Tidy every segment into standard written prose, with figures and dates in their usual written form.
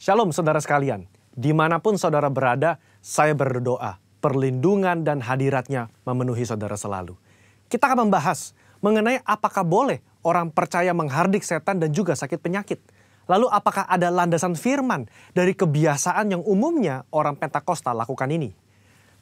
Shalom saudara sekalian, dimanapun saudara berada, saya berdoa, perlindungan dan hadiratnya memenuhi saudara selalu. Kita akan membahas mengenai apakah boleh orang percaya menghardik setan dan juga sakit penyakit. Lalu apakah ada landasan firman dari kebiasaan yang umumnya orang Pentakosta lakukan ini?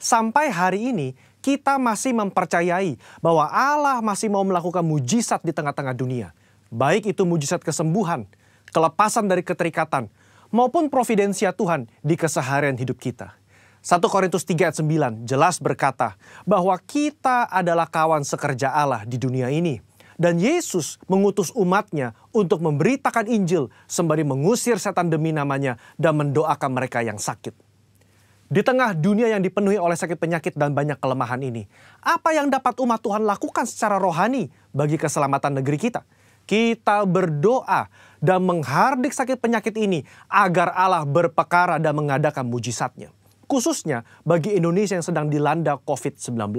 Sampai hari ini, kita masih mempercayai bahwa Allah masih mau melakukan mujizat di tengah-tengah dunia. Baik itu mujizat kesembuhan, kelepasan dari keterikatan, maupun providensia Tuhan di keseharian hidup kita. 1 Korintus 3 ayat 9 jelas berkata bahwa kita adalah kawan sekerja Allah di dunia ini. Dan Yesus mengutus umatnya untuk memberitakan Injil sembari mengusir setan demi namanya dan mendoakan mereka yang sakit. Di tengah dunia yang dipenuhi oleh sakit penyakit dan banyak kelemahan ini, apa yang dapat umat Tuhan lakukan secara rohani bagi keselamatan negeri kita? Kita berdoa dan menghardik sakit penyakit ini agar Allah berpekara dan mengadakan mujizatnya. Khususnya bagi Indonesia yang sedang dilanda COVID-19.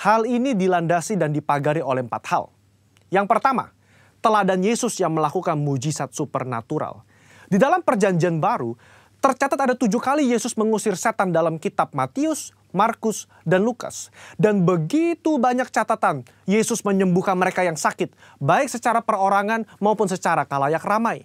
Hal ini dilandasi dan dipagari oleh 4 hal. Yang pertama, teladan Yesus yang melakukan mujizat supernatural. Di dalam perjanjian baru, tercatat ada 7 kali Yesus mengusir setan dalam kitab Matius, Markus, dan Lukas. Dan begitu banyak catatan Yesus menyembuhkan mereka yang sakit, baik secara perorangan maupun secara khalayak ramai.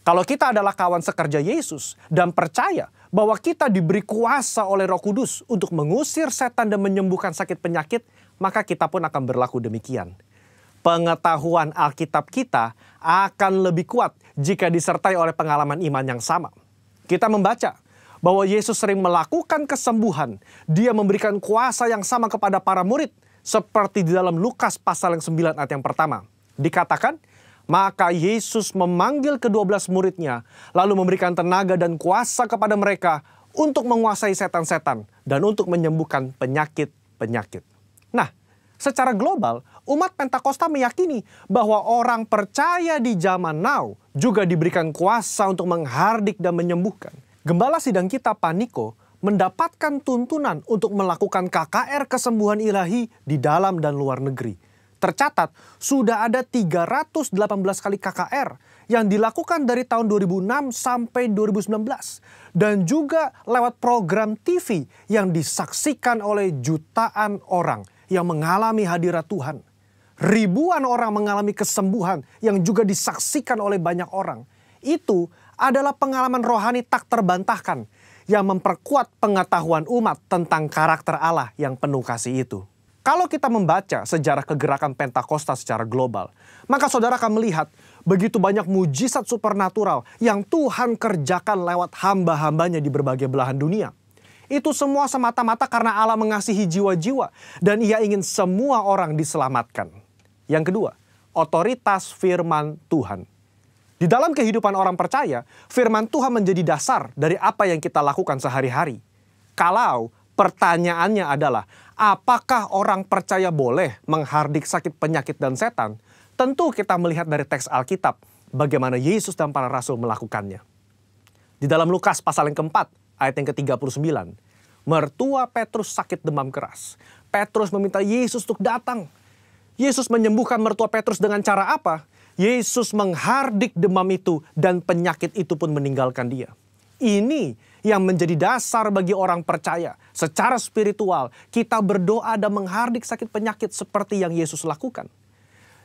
Kalau kita adalah kawan sekerja Yesus dan percaya bahwa kita diberi kuasa oleh Roh Kudus untuk mengusir setan dan menyembuhkan sakit penyakit, maka kita pun akan berlaku demikian. Pengetahuan Alkitab kita akan lebih kuat jika disertai oleh pengalaman iman yang sama. Kita membaca bahwa Yesus sering melakukan kesembuhan. Dia memberikan kuasa yang sama kepada para murid. Seperti di dalam Lukas pasal yang 9 ayat yang pertama. Dikatakan, maka Yesus memanggil ke-12 muridnya. Lalu memberikan tenaga dan kuasa kepada mereka untuk menguasai setan-setan. Dan untuk menyembuhkan penyakit-penyakit. Nah, secara global, umat Pentakosta meyakini bahwa orang percaya di zaman now juga diberikan kuasa untuk menghardik dan menyembuhkan. Gembala sidang kita Paniko mendapatkan tuntunan untuk melakukan KKR kesembuhan ilahi di dalam dan luar negeri. Tercatat sudah ada 318 kali KKR yang dilakukan dari tahun 2006 sampai 2019. Dan juga lewat program TV yang disaksikan oleh jutaan orang yang mengalami hadirat Tuhan. Ribuan orang mengalami kesembuhan yang juga disaksikan oleh banyak orang. Itu adalah pengalaman rohani tak terbantahkan yang memperkuat pengetahuan umat tentang karakter Allah yang penuh kasih itu. Kalau kita membaca sejarah kegerakan Pentakosta secara global, maka saudara akan melihat begitu banyak mujizat supernatural yang Tuhan kerjakan lewat hamba-hambanya di berbagai belahan dunia. Itu semua semata-mata karena Allah mengasihi jiwa-jiwa dan Ia ingin semua orang diselamatkan. Yang kedua, otoritas firman Tuhan. Di dalam kehidupan orang percaya, firman Tuhan menjadi dasar dari apa yang kita lakukan sehari-hari. Kalau pertanyaannya adalah, apakah orang percaya boleh menghardik sakit penyakit dan setan? Tentu kita melihat dari teks Alkitab bagaimana Yesus dan para rasul melakukannya. Di dalam Lukas pasal yang keempat, ayat yang ke-39, mertua Petrus sakit demam keras. Petrus meminta Yesus untuk datang. Yesus menyembuhkan mertua Petrus dengan cara apa? Yesus menghardik demam itu dan penyakit itu pun meninggalkan dia. Ini yang menjadi dasar bagi orang percaya. Secara spiritual, kita berdoa dan menghardik sakit penyakit seperti yang Yesus lakukan.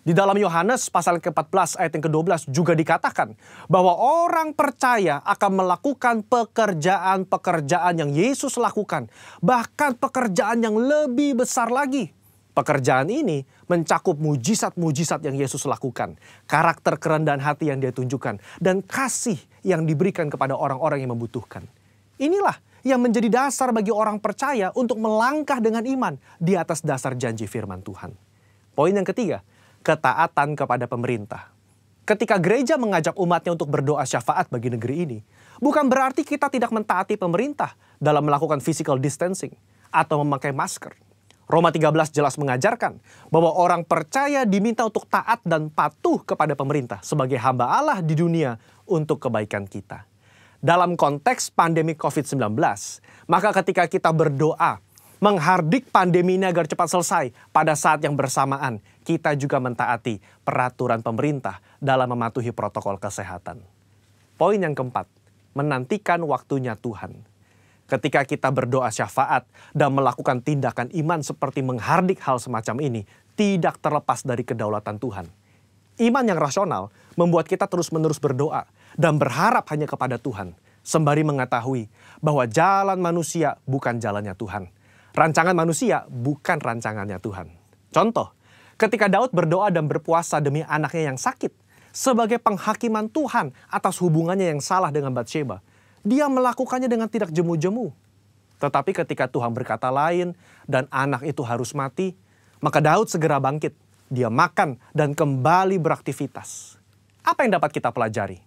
Di dalam Yohanes pasal ke-14 ayat yang ke-12 juga dikatakan bahwa orang percaya akan melakukan pekerjaan-pekerjaan yang Yesus lakukan. Bahkan pekerjaan yang lebih besar lagi. Pekerjaan ini mencakup mujizat-mujizat yang Yesus lakukan. Karakter kerendahan hati yang Dia tunjukkan. Dan kasih yang diberikan kepada orang-orang yang membutuhkan. Inilah yang menjadi dasar bagi orang percaya untuk melangkah dengan iman di atas dasar janji firman Tuhan. Poin yang ketiga, ketaatan kepada pemerintah. Ketika gereja mengajak umatnya untuk berdoa syafaat bagi negeri ini, bukan berarti kita tidak mentaati pemerintah dalam melakukan physical distancing atau memakai masker. Roma 13 jelas mengajarkan bahwa orang percaya diminta untuk taat dan patuh kepada pemerintah sebagai hamba Allah di dunia untuk kebaikan kita. Dalam konteks pandemi COVID-19, maka ketika kita berdoa menghardik pandemi ini agar cepat selesai, pada saat yang bersamaan kita juga mentaati peraturan pemerintah dalam mematuhi protokol kesehatan. Poin yang keempat, menantikan waktunya Tuhan. Ketika kita berdoa syafaat dan melakukan tindakan iman seperti menghardik hal semacam ini, tidak terlepas dari kedaulatan Tuhan. Iman yang rasional membuat kita terus-menerus berdoa dan berharap hanya kepada Tuhan, sembari mengetahui bahwa jalan manusia bukan jalannya Tuhan. Rancangan manusia bukan rancangannya Tuhan. Contoh, ketika Daud berdoa dan berpuasa demi anaknya yang sakit, sebagai penghakiman Tuhan atas hubungannya yang salah dengan Batsheba, dia melakukannya dengan tidak jemu-jemu. Tetapi ketika Tuhan berkata lain dan anak itu harus mati, maka Daud segera bangkit. Dia makan dan kembali beraktivitas. Apa yang dapat kita pelajari?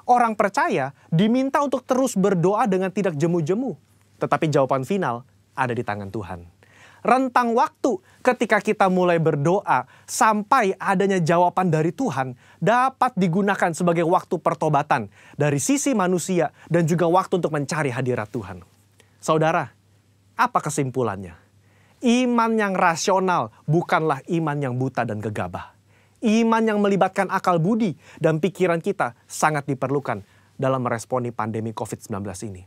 Orang percaya diminta untuk terus berdoa dengan tidak jemu-jemu. Tetapi jawaban final ada di tangan Tuhan. Rentang waktu ketika kita mulai berdoa sampai adanya jawaban dari Tuhan dapat digunakan sebagai waktu pertobatan dari sisi manusia dan juga waktu untuk mencari hadirat Tuhan. Saudara, apa kesimpulannya? Iman yang rasional bukanlah iman yang buta dan gegabah. Iman yang melibatkan akal budi dan pikiran kita sangat diperlukan dalam meresponi pandemi COVID-19 ini.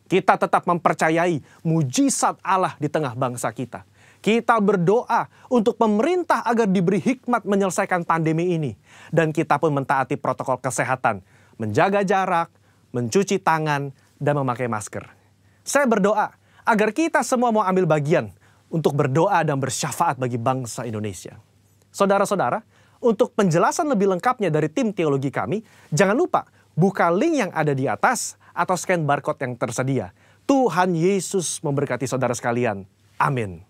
Kita tetap mempercayai mujizat Allah di tengah bangsa kita. Kita berdoa untuk pemerintah agar diberi hikmat menyelesaikan pandemi ini. Dan kita pun mentaati protokol kesehatan, menjaga jarak, mencuci tangan, dan memakai masker. Saya berdoa agar kita semua mau ambil bagian untuk berdoa dan bersyafaat bagi bangsa Indonesia. Saudara-saudara, untuk penjelasan lebih lengkapnya dari tim teologi kami, jangan lupa buka link yang ada di atas atau scan barcode yang tersedia. Tuhan Yesus memberkati saudara sekalian. Amin.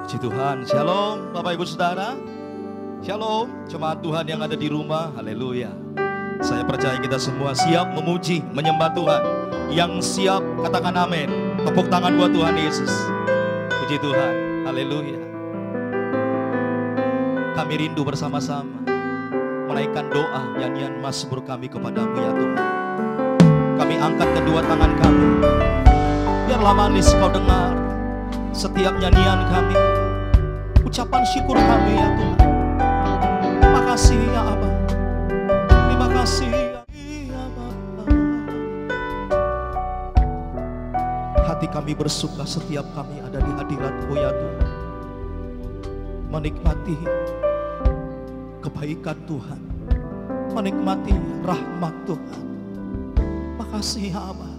Puji Tuhan, shalom Bapak Ibu Saudara, shalom jemaat Tuhan yang ada di rumah, haleluya. Saya percaya kita semua siap memuji, menyembah Tuhan. Yang siap katakan amin. Tepuk tangan buat Tuhan Yesus. Puji Tuhan, haleluya. Kami rindu bersama-sama menaikkan doa, nyanyian mazmur kami kepadamu ya Tuhan. Kami angkat kedua tangan kami, biarlah manis kau dengar setiap nyanyian kami, ucapan syukur kami ya Tuhan. Terima kasih ya Abah, terima kasih ya Bapa. Hati kami bersuka setiap kami ada di hadirat-Mu ya Tuhan, menikmati kebaikan Tuhan, menikmati rahmat Tuhan. Makasih ya Abah.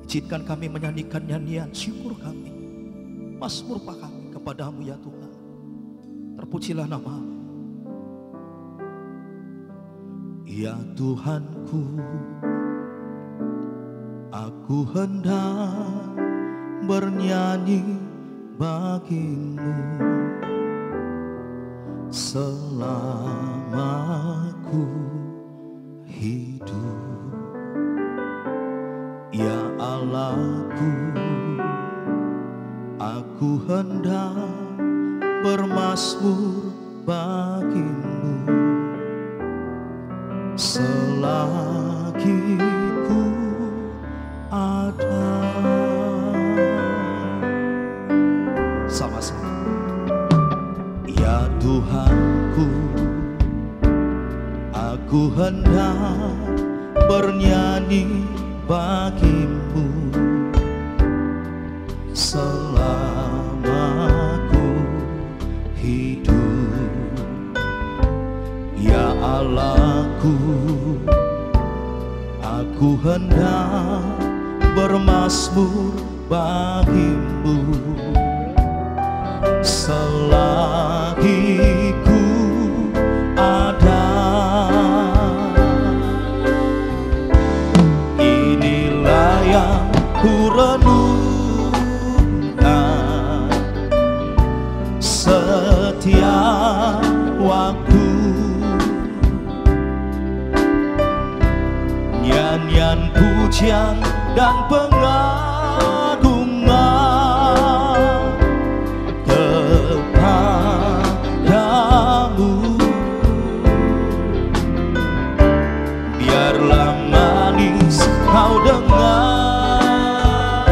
Izinkan kami menyanyikan nyanyian syukur kami, mazmur kami kepadamu ya Tuhan. Terpujilah nama-Mu. Ya Tuhanku, aku hendak bernyanyi bagi-Mu selama ku hidup. Ya Allahku, aku hendak bermazmur bagi-Mu selagi ku ada. Sama-sama. Ya Tuhanku, aku hendak bernyanyi bagi-Mu selama ku hidup. Ya Allahku, aku hendak bermazmur bagimu. Selagi ku ada, inilah yang ku renungkan setiap waktu. Nyanyian pujian dan pengagungan kepadamu. Biarlah manis kau dengar,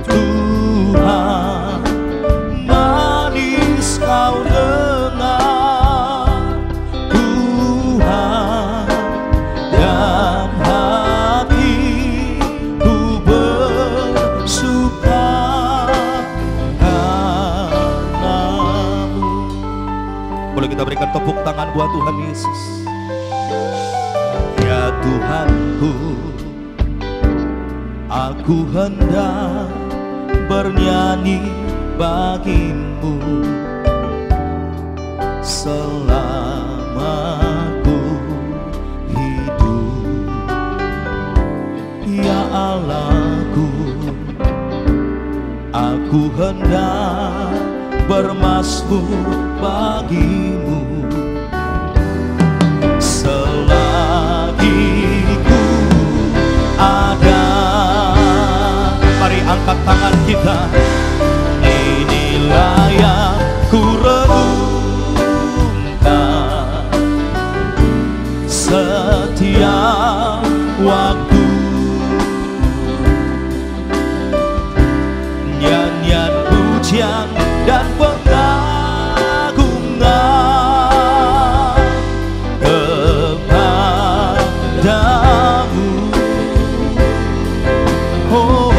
Tuhan, manis kau dengar, Tuhan, dan hatiku bersuka karenamu. Boleh kita berikan tepuk tangan buat Tuhan Yesus. Ya Tuhanku, aku hendak bernyanyi bagimu selama ku hidup. Ya Allahku, aku hendak bermazmur bagimu selagi ku ada. Mari angkat tangan kita. Inilah yang ku renungkan setiap waktu. Nyanyian pujian dan pengagungan kepadamu. Oh,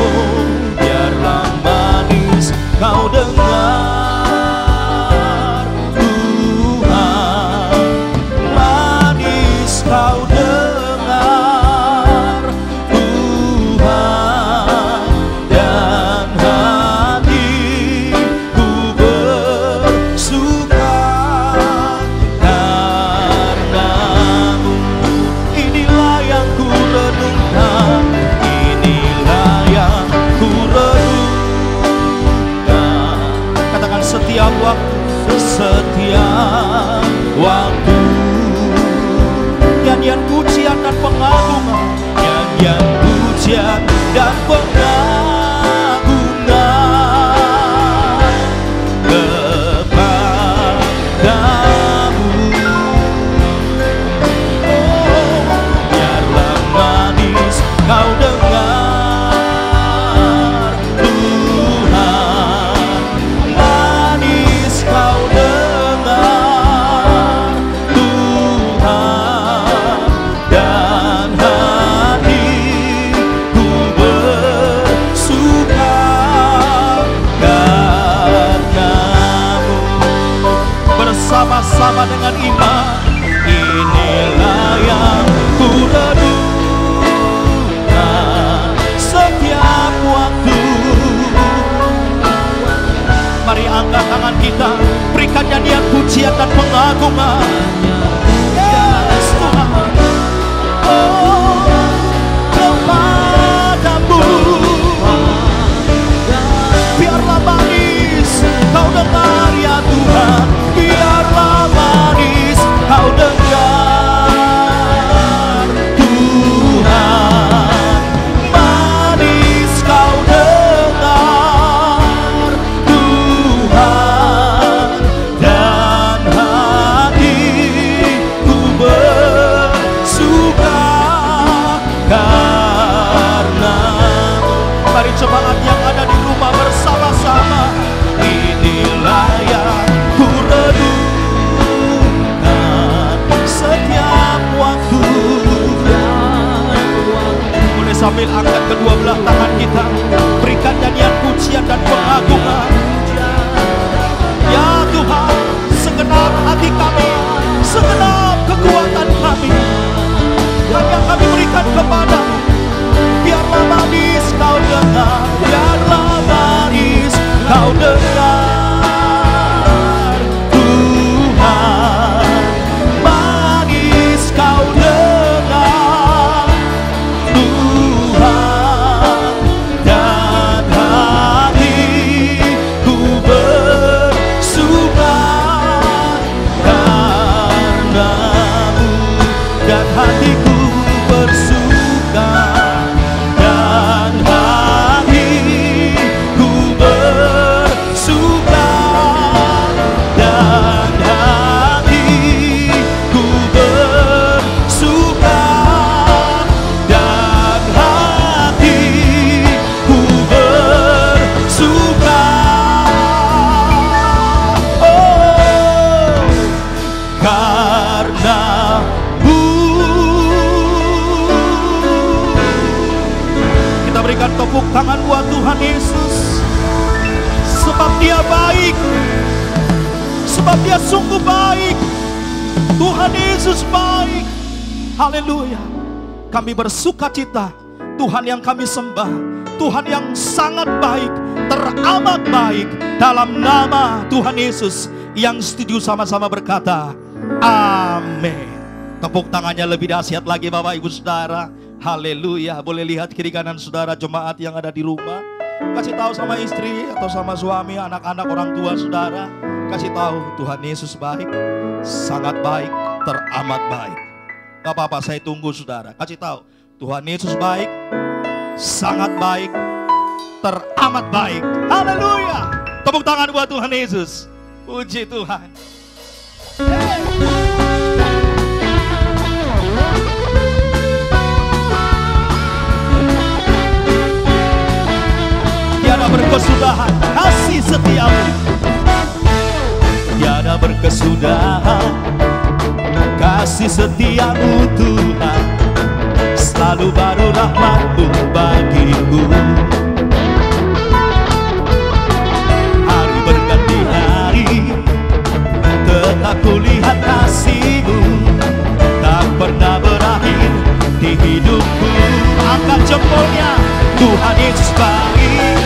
biarlah manis kau dengar, Tuhan, manis kau dengar, Tuhan, dan hatiku bersuka karenamu. Inilah yang ku renungkan, inilah yang ku renungkan. Katakan setiap waktu, setiap waktu. Nyanyian pujian dan pengagungan, nyanyian pujian dan pengagungan kepadamu. Oh, biarlah manis kau dengar, Tuhan, manis kau dengar, Tuhan, dan hatiku bersuka karenamu. Bersama-sama dengan iman, inilah yang ku renungkan setiap waktu. Mari angkat tangan kita, berikan nyanyian pujian dan pengagungan. Yes, Tuhan. Oh, kepadamu. Biarlah manis kau dengar ya Tuhan, biarlah manis kau dengar, Tuhan, manis kau dengar, Tuhan, dan hatiku bersuka karenamu. Mari jemaat yang ada di rumah bersama-sama, inilah yang ku renungkan setiap waktu. Boleh sambil angkat kedua belah tangan kita, berikan nyanyian pujian dan pengagungan. Ya Tuhan, segenap hati kami, segenap kekuatan kami, hanya kami berikan kepadamu. Biarlah manis kau dengar, biarlah Tepuk tangan buat Tuhan Yesus. Sebab Dia baik. Sebab Dia sungguh baik. Tuhan Yesus baik. Haleluya. Kami bersuka cita. Tuhan yang kami sembah, Tuhan yang sangat baik, teramat baik. Dalam nama Tuhan Yesus, yang setuju sama-sama berkata amin. Tepuk tangannya lebih dahsyat lagi Bapak Ibu Saudara. Haleluya. Boleh lihat kiri kanan saudara jemaat yang ada di rumah. Kasih tahu sama istri atau sama suami, anak-anak, orang tua saudara. Kasih tahu Tuhan Yesus baik, sangat baik, teramat baik. Gak apa-apa, saya tunggu saudara. Kasih tahu Tuhan Yesus baik, sangat baik, teramat baik. Haleluya. Tepuk tangan buat Tuhan Yesus. Puji Tuhan. Tiada berkesudahan kasih setiamu. Tiada berkesudahan kasih setiamu Tuhan. Selalu baru rahmat-Mu bagiku. Hari berganti hari, tetap kulihat kasih-Mu. Tak pernah berakhir di hidupku. Angkat jempolnya, Tuhan Yesus baik,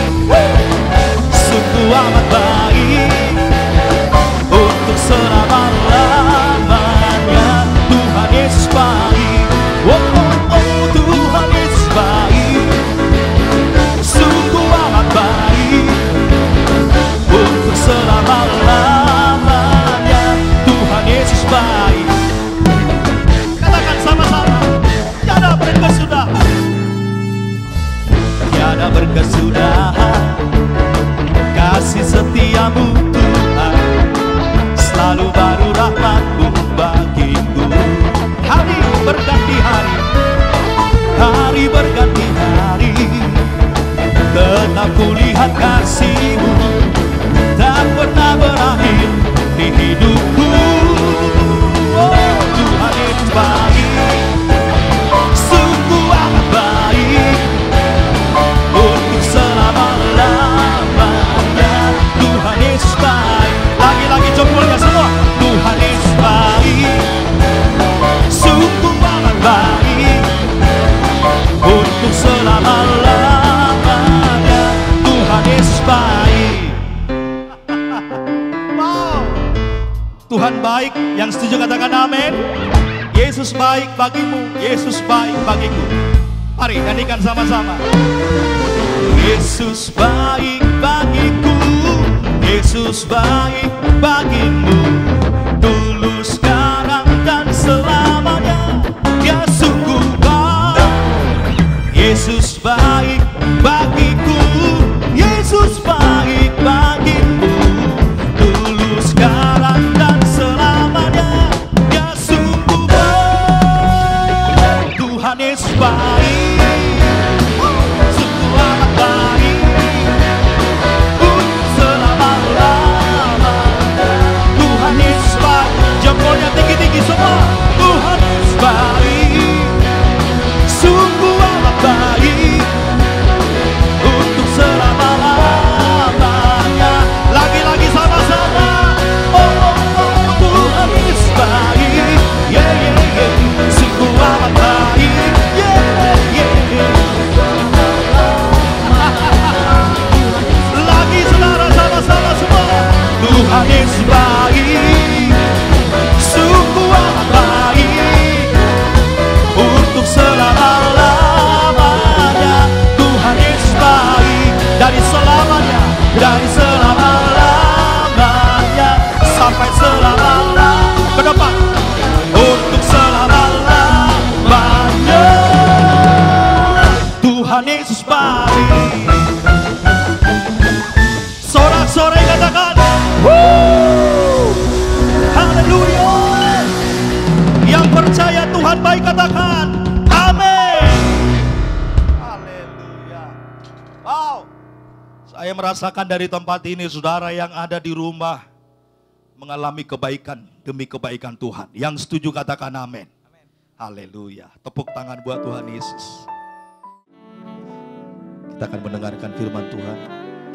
sungguh amat baik. Untuk selama-lamanya Tuhan Yesus baik. Tuhan Yesus baik, sungguh amat baik. Untuk selama-lamanya Tuhan Yesus baik. Katakan sama-sama, tiada berkesudahan. Tiada berkesudahan kasih setiamu Tuhan. Selalu baru rahmat-Mu bagiku. Hari berganti hari, hari berganti hari, tetap kulihat kasih-Mu. Tak pernah berakhir di hidupku. Oh, Tuhan Yesus baik, sungguh amat baik. Untuk selama-lamanya Tuhan Yesus baik. Lagi-lagi jempolnya semua. Tuhan Yesus baik, sungguh amat baik. Untuk selama-lamanya Tuhan Yesus baik. Wow. Tuhan baik. Yang setuju katakan amin. Yesus baik bagimu, Yesus baik bagiku. Mari nyanyikan sama-sama. Yesus baik bagiku, Yesus baik bagimu. Dulu, sekarang, dan selamanya Dia sungguh baik. Yesus baik bagiku, Yesus baik bagimu. Dulu, sekarang, dan selamanya Dia sungguh baik. Tuhan Yesus baik, sungguh amat baik. Selama-lamanya Tuhan Yesus baik. Jempolnya tinggi-tinggi semua. Tuhan Yesus baik, sungguh amat baik. Untuk selama-lamanya. Lagi-lagi sama-sama. Oh, Tuhan Yesus baik. Yeah, yeah, yeah. Sungguh amat baik. Yeah, yeah, yeah. Lagi saudara, sama-sama semua. Tuhan Yesus baik, sungguh amat baik. Untuk selama-lamanya Tuhan Yesus baik. Dari selamanya, dari selama-lamanya sampai selama-lamanya ke depan. Untuk selama-lamanya Tuhan Yesus baik. Sorak-sorai katakan haleluya. Yang percaya Tuhan baik katakan amin. Haleluya. Wow. Saya merasakan dari tempat ini saudara yang ada di rumah mengalami kebaikan demi kebaikan Tuhan. Yang setuju katakan amin. Haleluya. Tepuk tangan buat Tuhan Yesus. Kita akan mendengarkan firman Tuhan.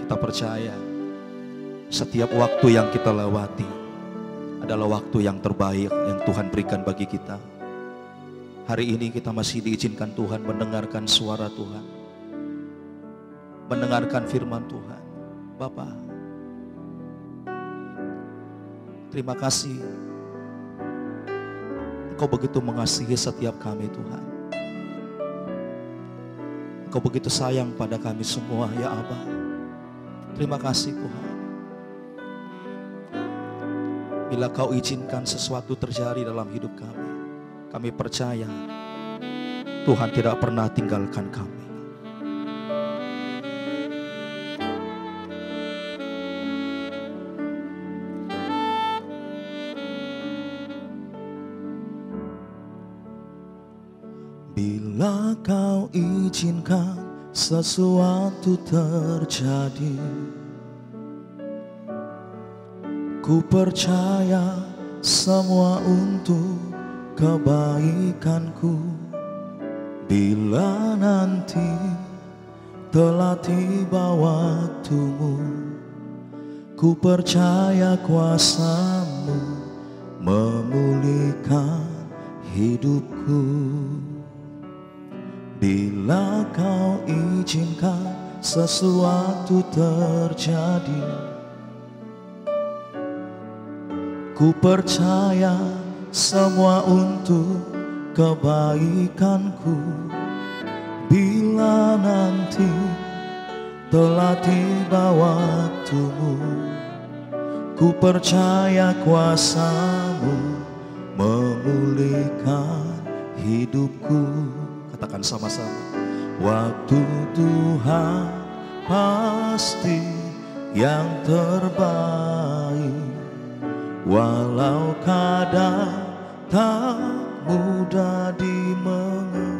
Kita percaya setiap waktu yang kita lewati adalah waktu yang terbaik yang Tuhan berikan bagi kita. Hari ini kita masih diizinkan Tuhan mendengarkan suara Tuhan, mendengarkan firman Tuhan. Bapa, terima kasih. Engkau begitu mengasihi setiap kami Tuhan. Engkau begitu sayang pada kami semua ya Aba. Terima kasih Tuhan. Bila Kau izinkan sesuatu terjadi dalam hidup kami percaya Tuhan tidak pernah tinggalkan kami. Bila Kau izinkan sesuatu terjadi, ku percaya semua untuk kebaikanku. Bila nanti telah tiba waktumu, ku percaya kuasa-Mu memulihkan hidupku. Bila Kau izinkan sesuatu terjadi, ku percaya semua untuk kebaikanku. Bila nanti telah tiba waktumu, ku percaya kuasa-Mu memulihkan hidupku. Katakan sama-sama. Waktu Tuhan pasti yang terbaik, walau kadang tak mudah dimengerti.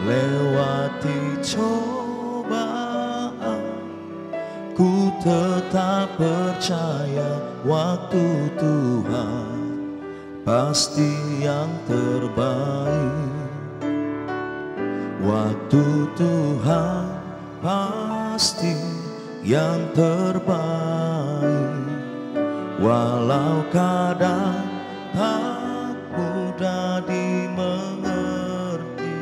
Lewati cobaan, ku tetap percaya waktu Tuhan pasti yang terbaik. Waktu Tuhan pasti yang terbaik, walau kadang tak mudah dimengerti.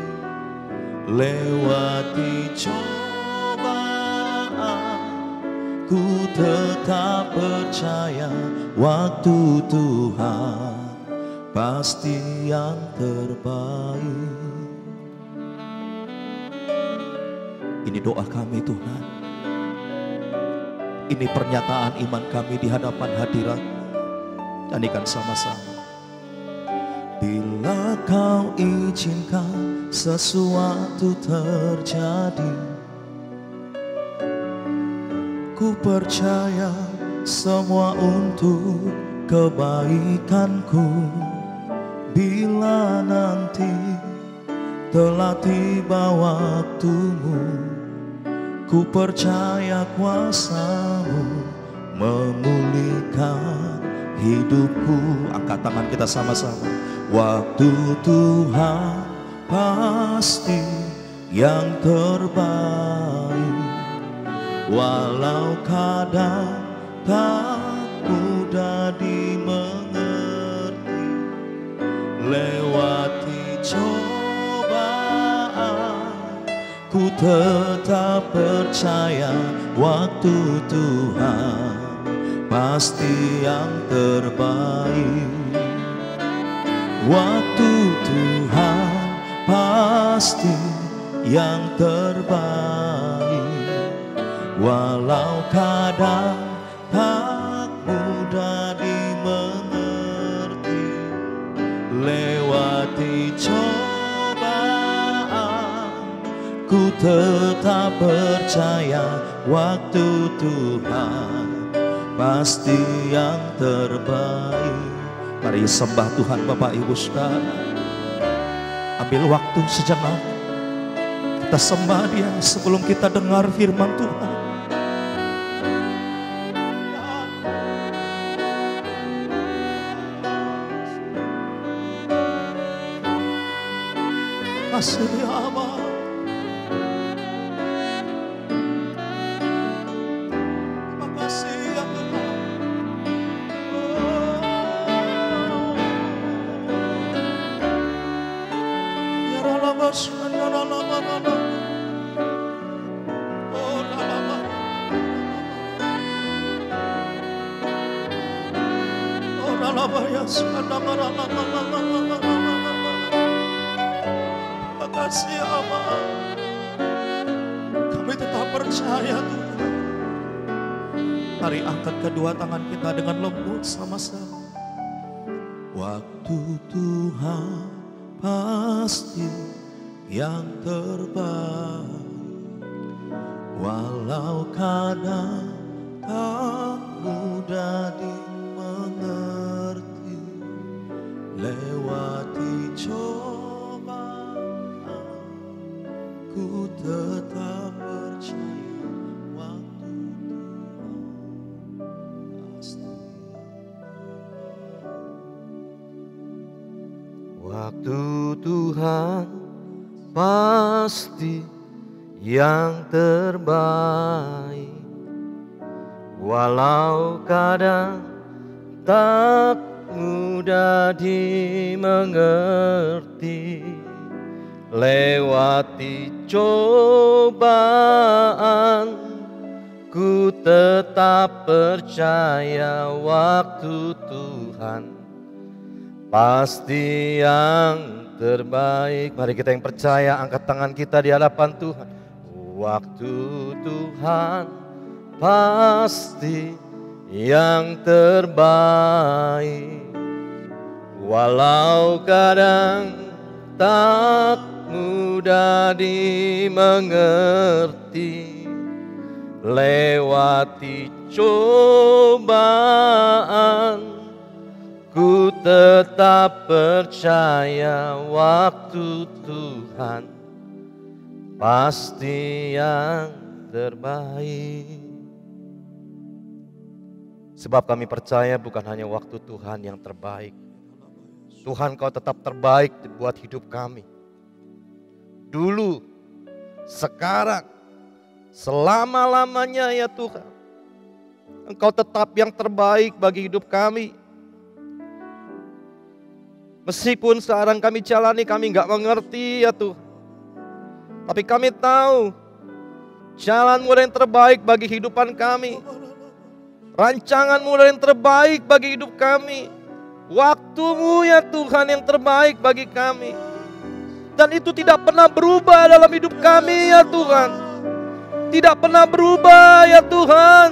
Lewati cobaan, ku tetap percaya waktu Tuhan pasti yang terbaik. Ini doa kami Tuhan. Ini pernyataan iman kami di hadapan hadirat. Nyanyikan sama-sama. Bila Kau izinkan sesuatu terjadi, ku percaya semua untuk kebaikanku. Bila nanti telah tiba waktumu, ku percaya kuasa-Mu memulihkan hidupku. Angkat tangan kita sama-sama. Waktu Tuhan pasti yang terbaik, walau kadang tak mudah dimengerti. Lewati cobaan, ku tetap percaya waktu Tuhan pasti yang terbaik. Waktu Tuhan pasti yang terbaik, walau kadang tak mudah dimengerti. Lewati cobaan, ku tetap percaya waktu Tuhan pasti yang terbaik. Mari sembah Tuhan Bapak Ibu Saudara. Ambil waktu sejenak, kita sembah Dia sebelum kita dengar firman Tuhan. Kasih ya Allah. Makasih ya Allah. Kami tetap percaya Tuhan. Mari angkat kedua tangan kita dengan lembut sama-sama. Waktu Tuhan pasti yang terbaik, walau kadang tak mudah dimengerti. Lewati cobaan, ku tetap percaya waktu Tuhan pasti. Waktu Tuhan pasti yang terbaik, walau kadang tak mudah dimengerti. Lewati cobaan, ku tetap percaya waktu Tuhan pasti yang terbaik. Mari kita yang percaya angkat tangan kita di hadapan Tuhan. Waktu Tuhan pasti yang terbaik, walau kadang tak mudah dimengerti. Lewati cobaan, ku tetap percaya waktu Tuhan pasti yang terbaik. Sebab kami percaya bukan hanya waktu Tuhan yang terbaik. Tuhan, Kau tetap terbaik buat hidup kami. Dulu, sekarang, selama-lamanya ya Tuhan. Engkau tetap yang terbaik bagi hidup kami. Meskipun sekarang kami jalani, kami gak mengerti ya Tuhan. Tapi kami tahu jalan-Mu yang terbaik bagi kehidupan kami. Rancangan-Mu yang terbaik bagi hidup kami. Waktu-Mu ya Tuhan yang terbaik bagi kami. Dan itu tidak pernah berubah dalam hidup kami ya Tuhan. Tidak pernah berubah ya Tuhan.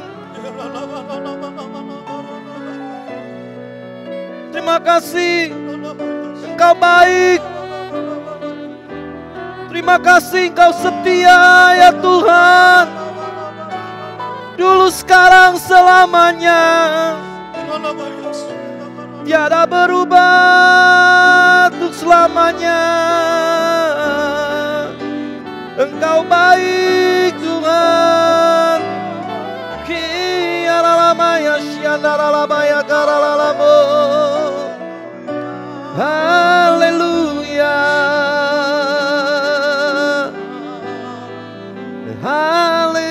Terima kasih, Engkau baik. Terima kasih Engkau setia ya Tuhan. Dulu, sekarang, selamanya. Tiada berubah untuk selamanya. Engkau baik Tuhan. Kiaralamaya syanaralamaya karalalamo. Haleluya. Haleluya.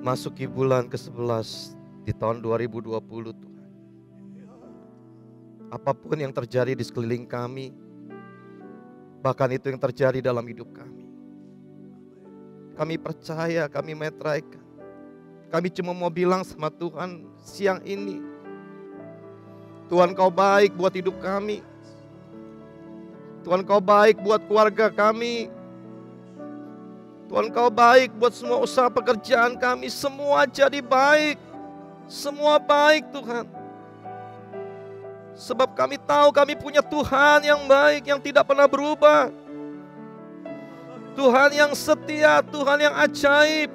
Masuki bulan ke-11 di tahun 2020 Tuhan. Apapun yang terjadi di sekeliling kami, bahkan itu yang terjadi dalam hidup kami. Kami percaya, kami metraikan. Kami cuma mau bilang sama Tuhan siang ini, Tuhan Kau baik buat hidup kami. Tuhan Kau baik buat keluarga kami. Tuhan Kau baik buat semua usaha pekerjaan kami. Semua jadi baik. Semua baik Tuhan. Sebab kami tahu kami punya Tuhan yang baik, yang tidak pernah berubah. Tuhan yang setia, Tuhan yang ajaib.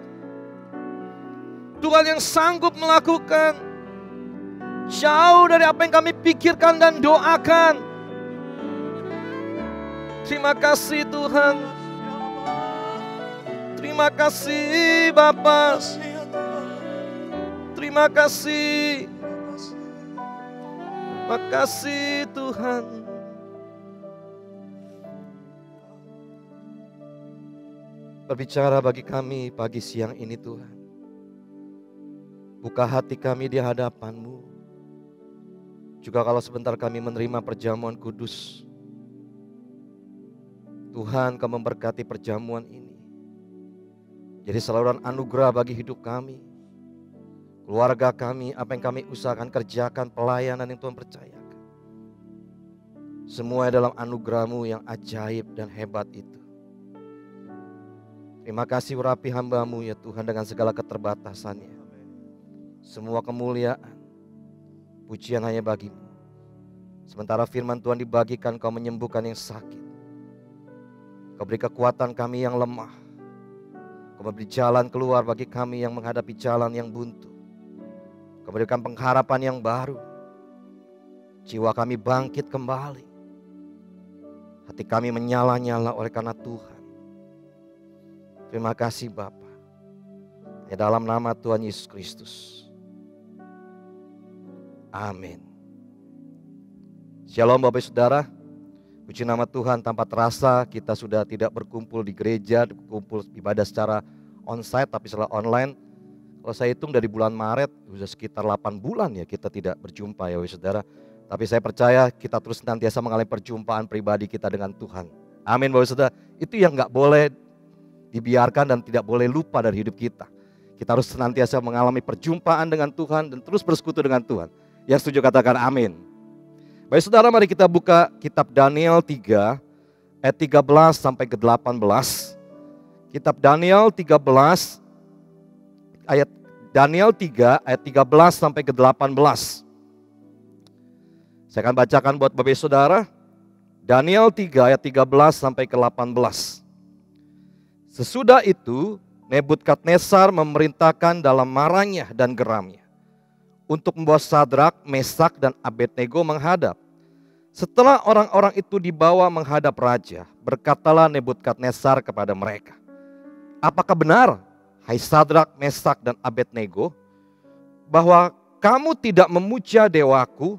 Tuhan yang sanggup melakukan jauh dari apa yang kami pikirkan dan doakan. Terima kasih Tuhan. Terima kasih Bapa. Terima kasih. Makasih Tuhan. Berbicara bagi kami pagi siang ini Tuhan. Buka hati kami di hadapan-Mu. Juga kalau sebentar kami menerima perjamuan kudus, Tuhan, Kau memberkati perjamuan ini. Jadi saluran anugerah bagi hidup kami, keluarga kami, apa yang kami usahakan kerjakan, pelayanan yang Tuhan percayakan. Semua dalam anugerah-Mu yang ajaib dan hebat itu. Terima kasih urapi hamba-Mu ya Tuhan dengan segala keterbatasannya. Semua kemuliaan, pujian hanya bagi-Mu. Sementara firman Tuhan dibagikan, Kau menyembuhkan yang sakit. Kau beri kekuatan kami yang lemah. Kau beri jalan keluar bagi kami yang menghadapi jalan yang buntu. Kau berikan pengharapan yang baru. Jiwa kami bangkit kembali. Hati kami menyala-nyala oleh karena Tuhan. Terima kasih Bapa. Ya dalam nama Tuhan Yesus Kristus. Amin. Shalom Bapak Saudara. Puji nama Tuhan, tanpa terasa kita sudah tidak berkumpul di gereja, berkumpul ibadah secara onsite tapi secara online. Kalau saya hitung dari bulan Maret sudah sekitar 8 bulan ya kita tidak berjumpa ya Bapak Saudara. Tapi saya percaya kita terus senantiasa mengalami perjumpaan pribadi kita dengan Tuhan. Amin Bapak Saudara. Itu yang gak boleh dibiarkan dan tidak boleh lupa dari hidup kita. Kita harus senantiasa mengalami perjumpaan dengan Tuhan dan terus bersekutu dengan Tuhan. Yang setuju katakan amin. Baik saudara, mari kita buka kitab Daniel 3 ayat 13 sampai ke 18. Kitab Daniel 3 ayat 13 sampai ke 18. Saya akan bacakan buat Bapak Saudara. Daniel 3 ayat 13 sampai ke 18. Sesudah itu Nebukadnezar memerintahkan dalam marahnya dan geramnya untuk membawa Sadrak, Mesak, dan Abednego menghadap. Setelah orang-orang itu dibawa menghadap raja, berkatalah Nebukadnezar kepada mereka, apakah benar, hai Sadrak, Mesak, dan Abednego, bahwa kamu tidak memuja dewaku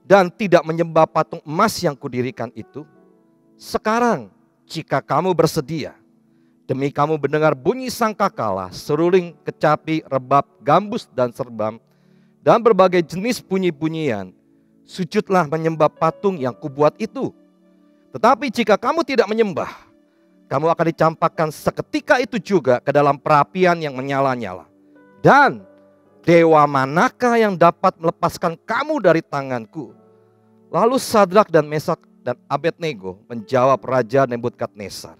dan tidak menyembah patung emas yang kudirikan itu? Sekarang, jika kamu bersedia, demi kamu mendengar bunyi sangkakala, seruling, kecapi, rebab, gambus, dan serbam, dan berbagai jenis bunyi-bunyian, sujudlah menyembah patung yang kubuat itu. Tetapi jika kamu tidak menyembah, kamu akan dicampakkan seketika itu juga ke dalam perapian yang menyala-nyala. Dan dewa manakah yang dapat melepaskan kamu dari tanganku? Lalu Sadrak dan Mesak dan Abednego menjawab Raja Nebukadnezar,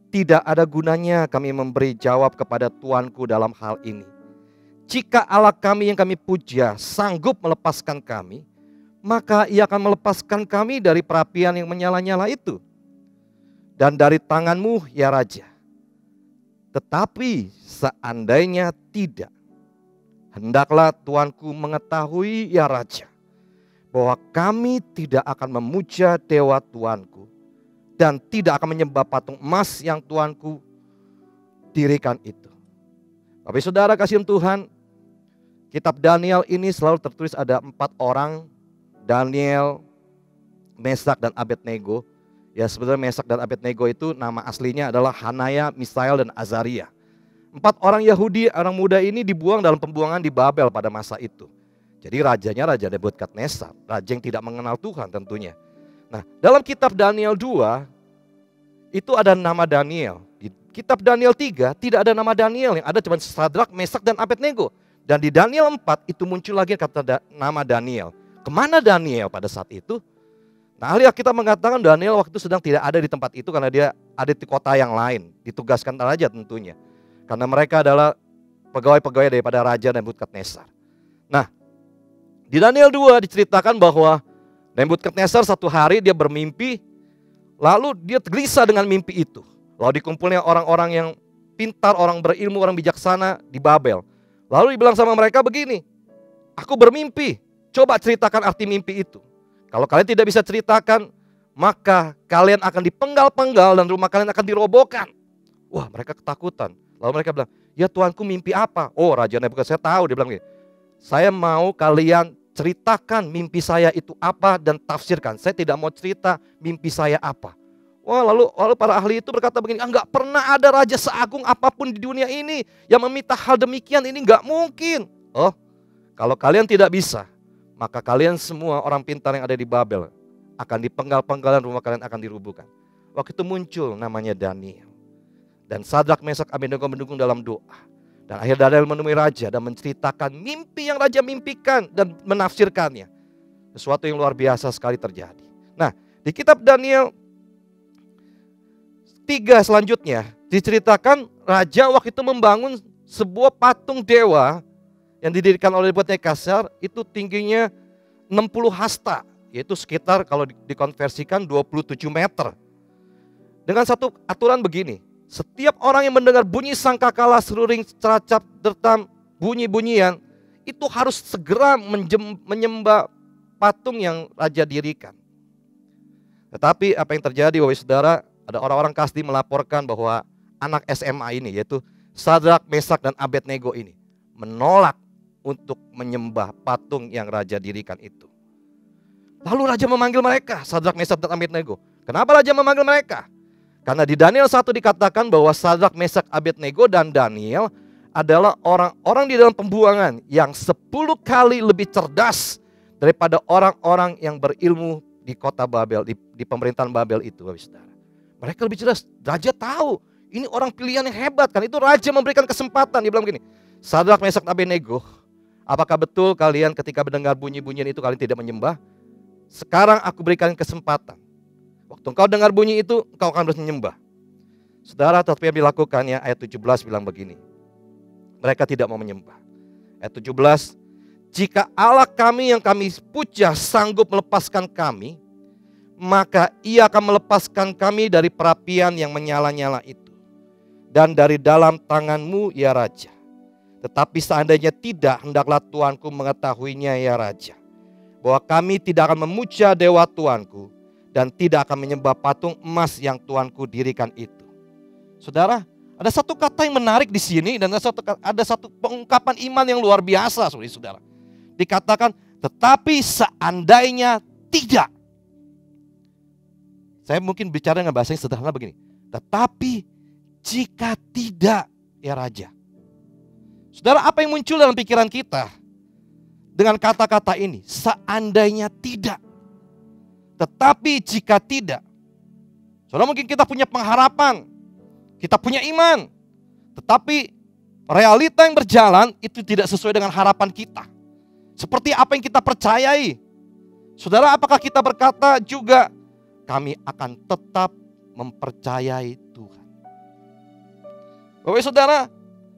tidak ada gunanya kami memberi jawab kepada tuanku dalam hal ini. Jika Allah kami yang kami puja sanggup melepaskan kami, maka ia akan melepaskan kami dari perapian yang menyala-nyala itu. Dan dari tanganmu ya Raja. Tetapi seandainya tidak, hendaklah tuanku mengetahui ya Raja, bahwa kami tidak akan memuja dewa tuanku dan tidak akan menyembah patung emas yang tuanku dirikan itu. Bapak saudara kasihan Tuhan, kitab Daniel ini selalu tertulis ada 4 orang, Daniel, Mesak, dan Abednego. Ya sebenarnya Mesak dan Abednego itu nama aslinya adalah Hanaya, Misael, dan Azaria. 4 orang Yahudi, orang muda ini dibuang dalam pembuangan di Babel pada masa itu. Jadi rajanya Raja Nebukadnezar, raja yang tidak mengenal Tuhan tentunya. Nah dalam kitab Daniel 2 itu ada nama Daniel. Di kitab Daniel 3 tidak ada nama Daniel, yang ada cuma Sadrak, Mesak, dan Abednego. Dan di Daniel 4 itu muncul lagi kata nama Daniel. Kemana Daniel pada saat itu? Nah ahli Alkitab mengatakan Daniel waktu itu sedang tidak ada di tempat itu karena dia ada di kota yang lain. Ditugaskan raja tentunya. Karena mereka adalah pegawai-pegawai daripada Raja Nebukadnezar. Nah di Daniel 2 diceritakan bahwa Nebukadnezar satu hari dia bermimpi. Lalu dia gelisah dengan mimpi itu. Lalu dikumpulnya orang-orang yang pintar, orang berilmu, orang bijaksana di Babel. Lalu dibilang sama mereka begini, aku bermimpi, coba ceritakan arti mimpi itu. Kalau kalian tidak bisa ceritakan, maka kalian akan dipenggal-penggal dan rumah kalian akan dirobohkan. Wah mereka ketakutan. Lalu mereka bilang, ya tuanku mimpi apa? Oh Raja Nebukadnezar, saya tahu, dia bilang gini, saya mau kalian ceritakan mimpi saya itu apa dan tafsirkan. Saya tidak mau cerita mimpi saya apa. Wah lalu para ahli itu berkata begini, enggak pernah ada raja seagung apapun di dunia ini yang meminta hal demikian, ini enggak mungkin. Oh, kalau kalian tidak bisa, maka kalian semua orang pintar yang ada di Babel akan dipenggal-penggal dan rumah kalian akan dirubuhkan. Waktu itu muncul namanya Daniel. Dan Sadrak, Mesak, Abednego mendukung dalam doa. Dan akhirnya Daniel menemui raja dan menceritakan mimpi yang raja mimpikan dan menafsirkannya. Sesuatu yang luar biasa sekali terjadi. Nah, di kitab Daniel 3 selanjutnya diceritakan raja waktu itu membangun sebuah patung dewa yang didirikan oleh Nebukadnezar, itu tingginya 60 hasta, yaitu sekitar kalau dikonversikan 27 meter. Dengan satu aturan begini, setiap orang yang mendengar bunyi sangkakala, seruling, ceracap, dertam, bunyi-bunyian, itu harus segera menyembah patung yang raja dirikan. Tetapi apa yang terjadi, Bapak Saudara, ada orang-orang Kasdi melaporkan bahwa anak SMA ini, yaitu Sadrak, Mesak, dan Abednego ini menolak untuk menyembah patung yang raja dirikan itu. Lalu raja memanggil mereka, Sadrak, Mesak, dan Abednego. Kenapa raja memanggil mereka? Karena di Daniel 1 dikatakan bahwa Sadrak, Mesak, Abednego, dan Daniel adalah orang-orang di dalam pembuangan yang 10 kali lebih cerdas daripada orang-orang yang berilmu di kota Babel, di pemerintahan Babel itu, Bapak Saudara. Mereka lebih cerdas. Raja tahu, ini orang pilihan yang hebat kan. Itu raja memberikan kesempatan. Dia bilang begini, Sadrak, Mesak, Abednego, apakah betul kalian ketika mendengar bunyi-bunyian itu kalian tidak menyembah? Sekarang aku berikan kesempatan. Waktu engkau dengar bunyi itu, engkau akan harus menyembah. Saudara, tetapi yang dilakukannya ayat 17 bilang begini. Mereka tidak mau menyembah. Ayat 17, jika Allah kami yang kami puja sanggup melepaskan kami, maka ia akan melepaskan kami dari perapian yang menyala-nyala itu. Dan dari dalam tanganmu ya Raja. Tetapi seandainya tidak, hendaklah Tuanku mengetahuinya ya Raja, bahwa kami tidak akan memuja dewa Tuanku dan tidak akan menyembah patung emas yang Tuanku dirikan itu. Saudara, ada satu kata yang menarik di sini dan ada satu pengungkapan iman yang luar biasa, saudara. Dikatakan, tetapi seandainya tidak. Saya mungkin bicara dengan bahasa yang sederhana begini. Tetapi jika tidak, ya Raja. Saudara, apa yang muncul dalam pikiran kita dengan kata-kata ini? Seandainya tidak. Tetapi jika tidak. Saudara, mungkin kita punya pengharapan, kita punya iman, tetapi realita yang berjalan itu tidak sesuai dengan harapan kita. Seperti apa yang kita percayai. Saudara, apakah kita berkata juga, kami akan tetap mempercayai Tuhan? Bapak Saudara,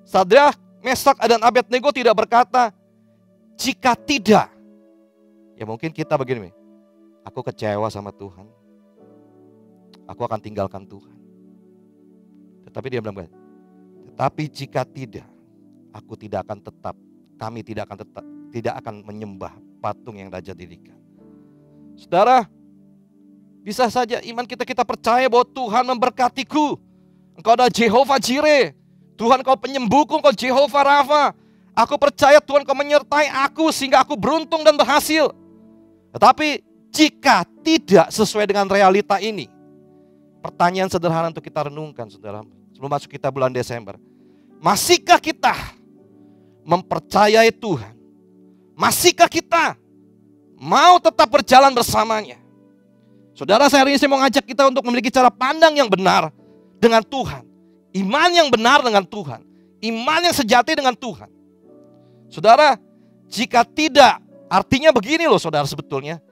Sadrak, Mesak, dan Abednego tidak berkata, jika tidak. Ya mungkin kita begini, aku kecewa sama Tuhan, aku akan tinggalkan Tuhan. Tetapi dia bilang, tetapi jika tidak, aku tidak akan tetap, kami tidak akan menyembah patung yang raja dirikan. Saudara, bisa saja iman kita percaya bahwa Tuhan memberkatiku. Engkau adalah Jehovah Jireh, Tuhan kau penyembuhku, kau Jehovah Rafa. Aku percaya Tuhan kau menyertai aku sehingga aku beruntung dan berhasil. Tetapi jika tidak sesuai dengan realita ini, pertanyaan sederhana untuk kita renungkan, saudara, sebelum masuk kita bulan Desember. Masihkah kita mempercayai Tuhan? Masihkah kita mau tetap berjalan bersamanya? Saudara, hari ini saya mau ngajak kita untuk memiliki cara pandang yang benar dengan Tuhan. Iman yang benar dengan Tuhan. Iman yang sejati dengan Tuhan. Saudara, jika tidak, artinya begini loh saudara sebetulnya.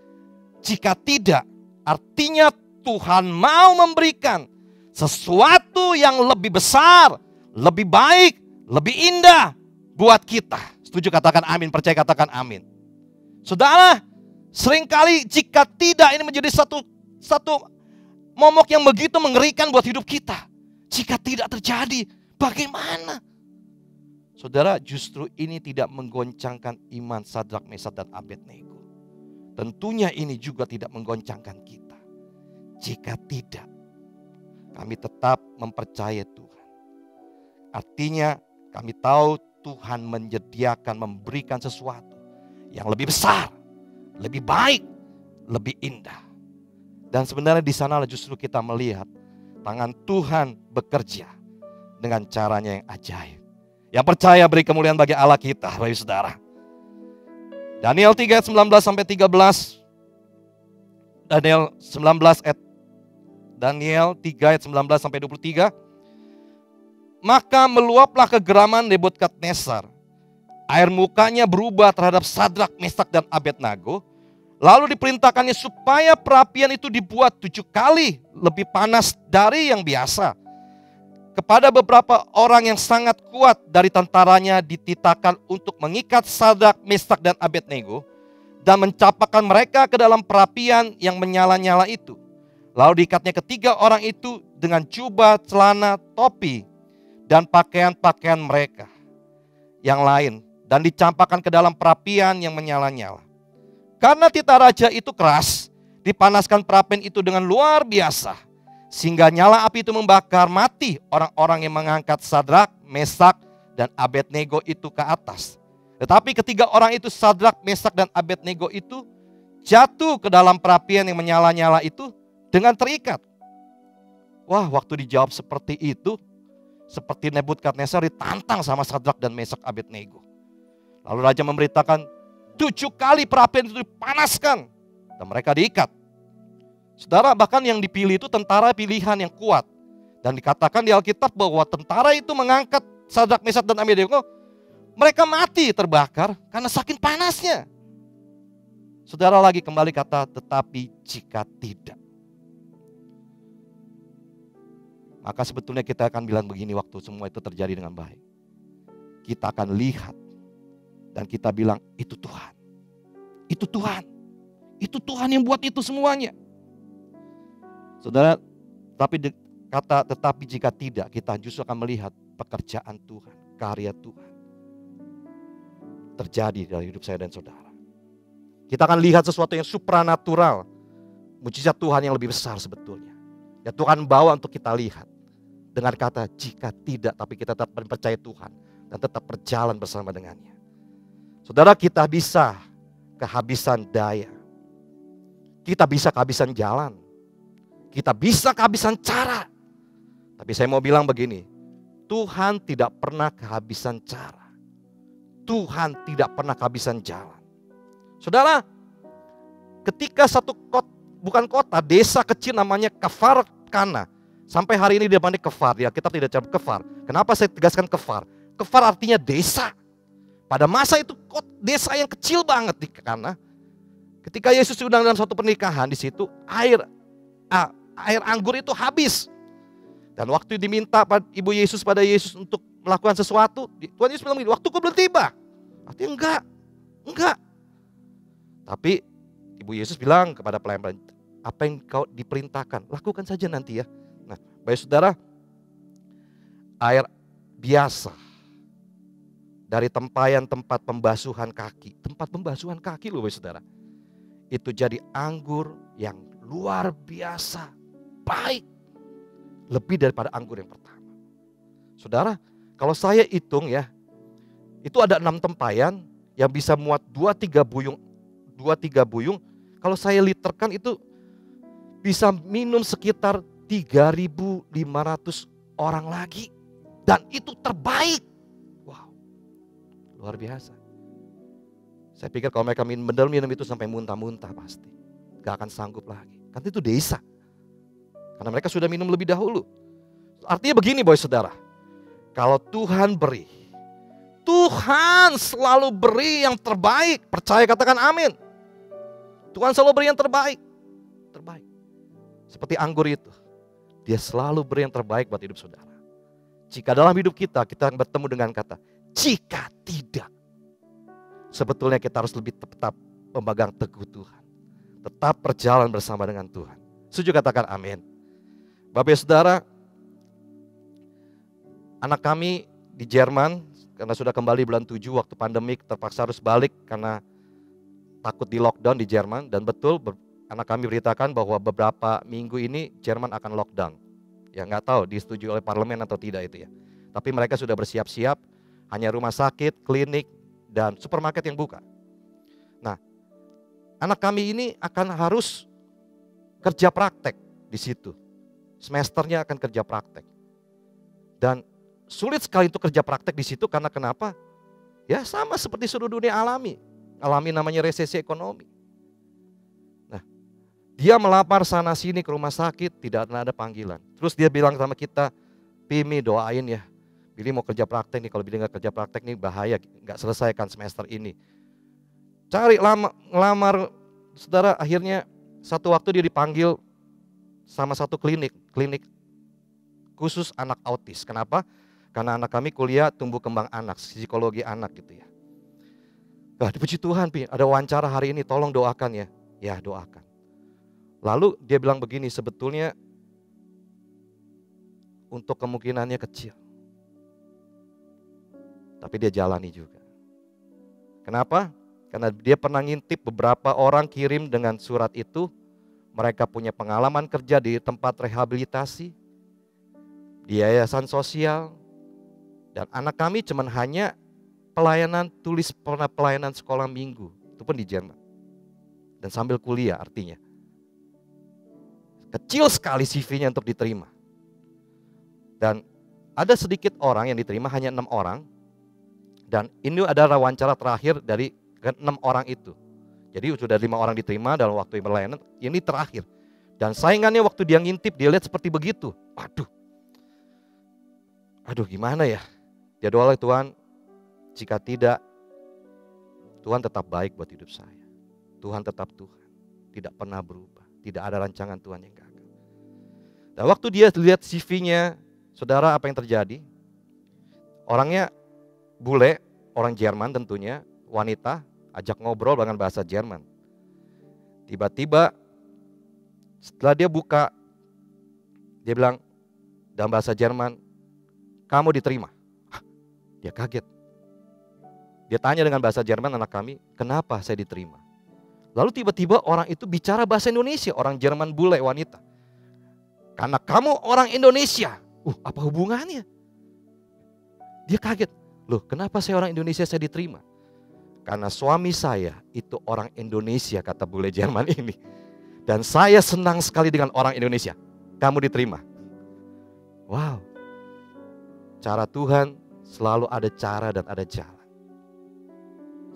Jika tidak, artinya Tuhan mau memberikan sesuatu yang lebih besar, lebih baik, lebih indah buat kita. Setuju katakan amin, percaya katakan amin. Saudara, seringkali jika tidak ini menjadi satu momok yang begitu mengerikan buat hidup kita. Jika tidak terjadi, bagaimana? Saudara, justru ini tidak menggoncangkan iman Sadrak, Mesak, dan Abednego. Tentunya ini juga tidak menggoncangkan kita. Jika tidak, kami tetap mempercayai Tuhan. Artinya kami tahu Tuhan menyediakan, memberikan sesuatu yang lebih besar, lebih baik, lebih indah. Dan sebenarnya di sanalah justru kita melihat tangan Tuhan bekerja dengan caranya yang ajaib. Yang percaya beri kemuliaan bagi Allah kita, Bapak Ibu Saudara. Daniel 3 ayat 19 sampai 13. Daniel 3 ayat 19 sampai 23. Maka meluaplah kegeraman Nebukadnezar. Air mukanya berubah terhadap Sadrak, Mesak dan Abednego. Lalu diperintahkannya supaya perapian itu dibuat 7 kali lebih panas dari yang biasa. Kepada beberapa orang yang sangat kuat dari tentaranya dititahkan untuk mengikat Sadrak, Mesak dan Abednego dan mencampakkan mereka ke dalam perapian yang menyala-nyala itu. Lalu diikatnya ketiga orang itu dengan jubah, celana, topi dan pakaian-pakaian mereka yang lain dan dicampakkan ke dalam perapian yang menyala-nyala. Karena titah raja itu keras, dipanaskan perapian itu dengan luar biasa, sehingga nyala api itu membakar mati orang-orang yang mengangkat Sadrak, Mesak, dan Abednego itu ke atas. Tetapi ketiga orang itu, Sadrak, Mesak, dan Abednego itu jatuh ke dalam perapian yang menyala-nyala itu dengan terikat. Wah, waktu dijawab seperti itu, seperti Nebukadnezar ditantang sama Sadrak dan Mesak, Abednego. Lalu raja memberitakan 7 kali perapian itu dipanaskan dan mereka diikat. Saudara, bahkan yang dipilih itu tentara pilihan yang kuat. Dan dikatakan di Alkitab bahwa tentara itu mengangkat Sadrak, Mesak dan Abednego, mereka mati terbakar karena saking panasnya. Saudara, lagi kembali kata tetapi jika tidak. Maka sebetulnya kita akan bilang begini waktu semua itu terjadi dengan baik. Kita akan lihat dan kita bilang itu Tuhan. Itu Tuhan. Itu Tuhan yang buat itu semuanya. Saudara, tetapi jika tidak, kita justru akan melihat pekerjaan Tuhan, karya Tuhan terjadi dalam hidup saya dan saudara. Kita akan lihat sesuatu yang supranatural, mujizat Tuhan yang lebih besar sebetulnya. Ya Tuhan bawa untuk kita lihat. Dengan kata jika tidak, tapi kita tetap percaya Tuhan dan tetap berjalan bersama dengannya. Saudara, kita bisa kehabisan daya. Kita bisa kehabisan jalan. Kita bisa kehabisan cara. Tapi saya mau bilang begini, Tuhan tidak pernah kehabisan cara. Tuhan tidak pernah kehabisan jalan. Saudara, ketika satu kota, desa kecil namanya Kafar Kana. Sampai hari ini dia panggil Kefar, ya kita tidak cakap Kefar. Kenapa saya tegaskan Kefar? Kefar artinya desa. Pada masa itu desa yang kecil banget di Kana. Ketika Yesus diundang dalam suatu pernikahan di situ, air anggur itu habis. Dan waktu diminta Ibu Yesus pada Yesus untuk melakukan sesuatu, Tuhan Yesus bilang begini, waktuku belum tiba. Artinya enggak. Tapi Ibu Yesus bilang kepada pelayan, apa yang kau diperintahkan, lakukan saja nanti ya. Nah, baik saudara, air biasa dari tempayan tempat pembasuhan kaki loh baik saudara. Itu jadi anggur yang luar biasa baik. Lebih daripada anggur yang pertama. Saudara, kalau saya hitung ya, itu ada 6 tempayan yang bisa muat 2-3 buyung. Kalau saya literkan itu bisa minum sekitar 3.500 orang lagi. Dan itu terbaik. Wow, luar biasa. Saya pikir kalau mereka minum itu sampai muntah-muntah pasti. Gak akan sanggup lagi. Kan itu desa. Karena mereka sudah minum lebih dahulu. Artinya begini boy saudara. Kalau Tuhan beri. Tuhan selalu beri yang terbaik. Percaya katakan amin. Tuhan selalu beri yang terbaik. Terbaik. Seperti anggur itu. Dia selalu beri yang terbaik buat hidup saudara. Jika dalam hidup kita bertemu dengan kata, jika tidak. Sebetulnya kita harus lebih tetap memegang teguh Tuhan. Tetap berjalan bersama dengan Tuhan. Setuju katakan amin. Bapak Ibu Saudara, anak kami di Jerman, karena sudah kembali bulan 7 waktu pandemik terpaksa harus balik karena takut di lockdown di Jerman. Dan betul anak kami beritakan bahwa beberapa minggu ini Jerman akan lockdown. Ya nggak tahu disetujui oleh parlemen atau tidak itu ya. Tapi mereka sudah bersiap-siap, hanya rumah sakit, klinik, dan supermarket yang buka. Nah, anak kami ini akan harus kerja praktek di situ. Semesternya akan kerja praktek. Dan sulit sekali untuk kerja praktek di situ karena kenapa? Ya sama seperti seluruh dunia alami namanya resesi ekonomi. Nah, dia melamar sana sini ke rumah sakit, tidak ada panggilan. Terus dia bilang sama kita, Pimi doain ya, Billy mau kerja praktek nih, kalau Billy nggak kerja praktek nih bahaya, nggak selesaikan semester ini. Cari ngelamar, saudara, akhirnya satu waktu dia dipanggil sama satu klinik khusus anak autis. Kenapa? Karena anak kami kuliah tumbuh kembang anak, psikologi anak gitu ya. Nah, dipuji Tuhan, Pi, ada wawancara hari ini, tolong doakan ya. Ya, doakan. Lalu dia bilang begini, sebetulnya untuk kemungkinannya kecil. Tapi dia jalani juga. Kenapa? Karena dia pernah ngintip beberapa orang kirim dengan surat itu. Mereka punya pengalaman kerja di tempat rehabilitasi, di yayasan sosial. Dan anak kami cuman hanya pelayanan sekolah minggu, itu pun di Jerman. Dan sambil kuliah artinya. Kecil sekali CV-nya untuk diterima. Dan ada sedikit orang yang diterima, hanya 6 orang. Dan ini ada wawancara terakhir dari 6 orang itu. Jadi sudah 5 orang diterima dalam waktu pelayanan, ini terakhir. Dan saingannya waktu dia ngintip, dia lihat seperti begitu. Aduh gimana ya? Dia doa, Tuhan, jika tidak, Tuhan tetap baik buat hidup saya. Tuhan tetap Tuhan, tidak pernah berubah. Tidak ada rancangan Tuhan yang gagal. Dan waktu dia lihat CV-nya, saudara, apa yang terjadi? Orangnya bule, orang Jerman tentunya, wanita, ajak ngobrol dengan bahasa Jerman. Tiba-tiba setelah dia buka, dia bilang dalam bahasa Jerman, kamu diterima. Dia kaget. Dia tanya dengan bahasa Jerman anak kami, kenapa saya diterima? Lalu tiba-tiba orang itu bicara bahasa Indonesia, orang Jerman bule wanita. Karena kamu orang Indonesia. Apa hubungannya? Dia kaget. Loh, kenapa saya orang Indonesia saya diterima? Karena suami saya itu orang Indonesia, kata bule Jerman ini. Dan saya senang sekali dengan orang Indonesia. Kamu diterima. Wow. Cara Tuhan selalu ada cara dan ada jalan.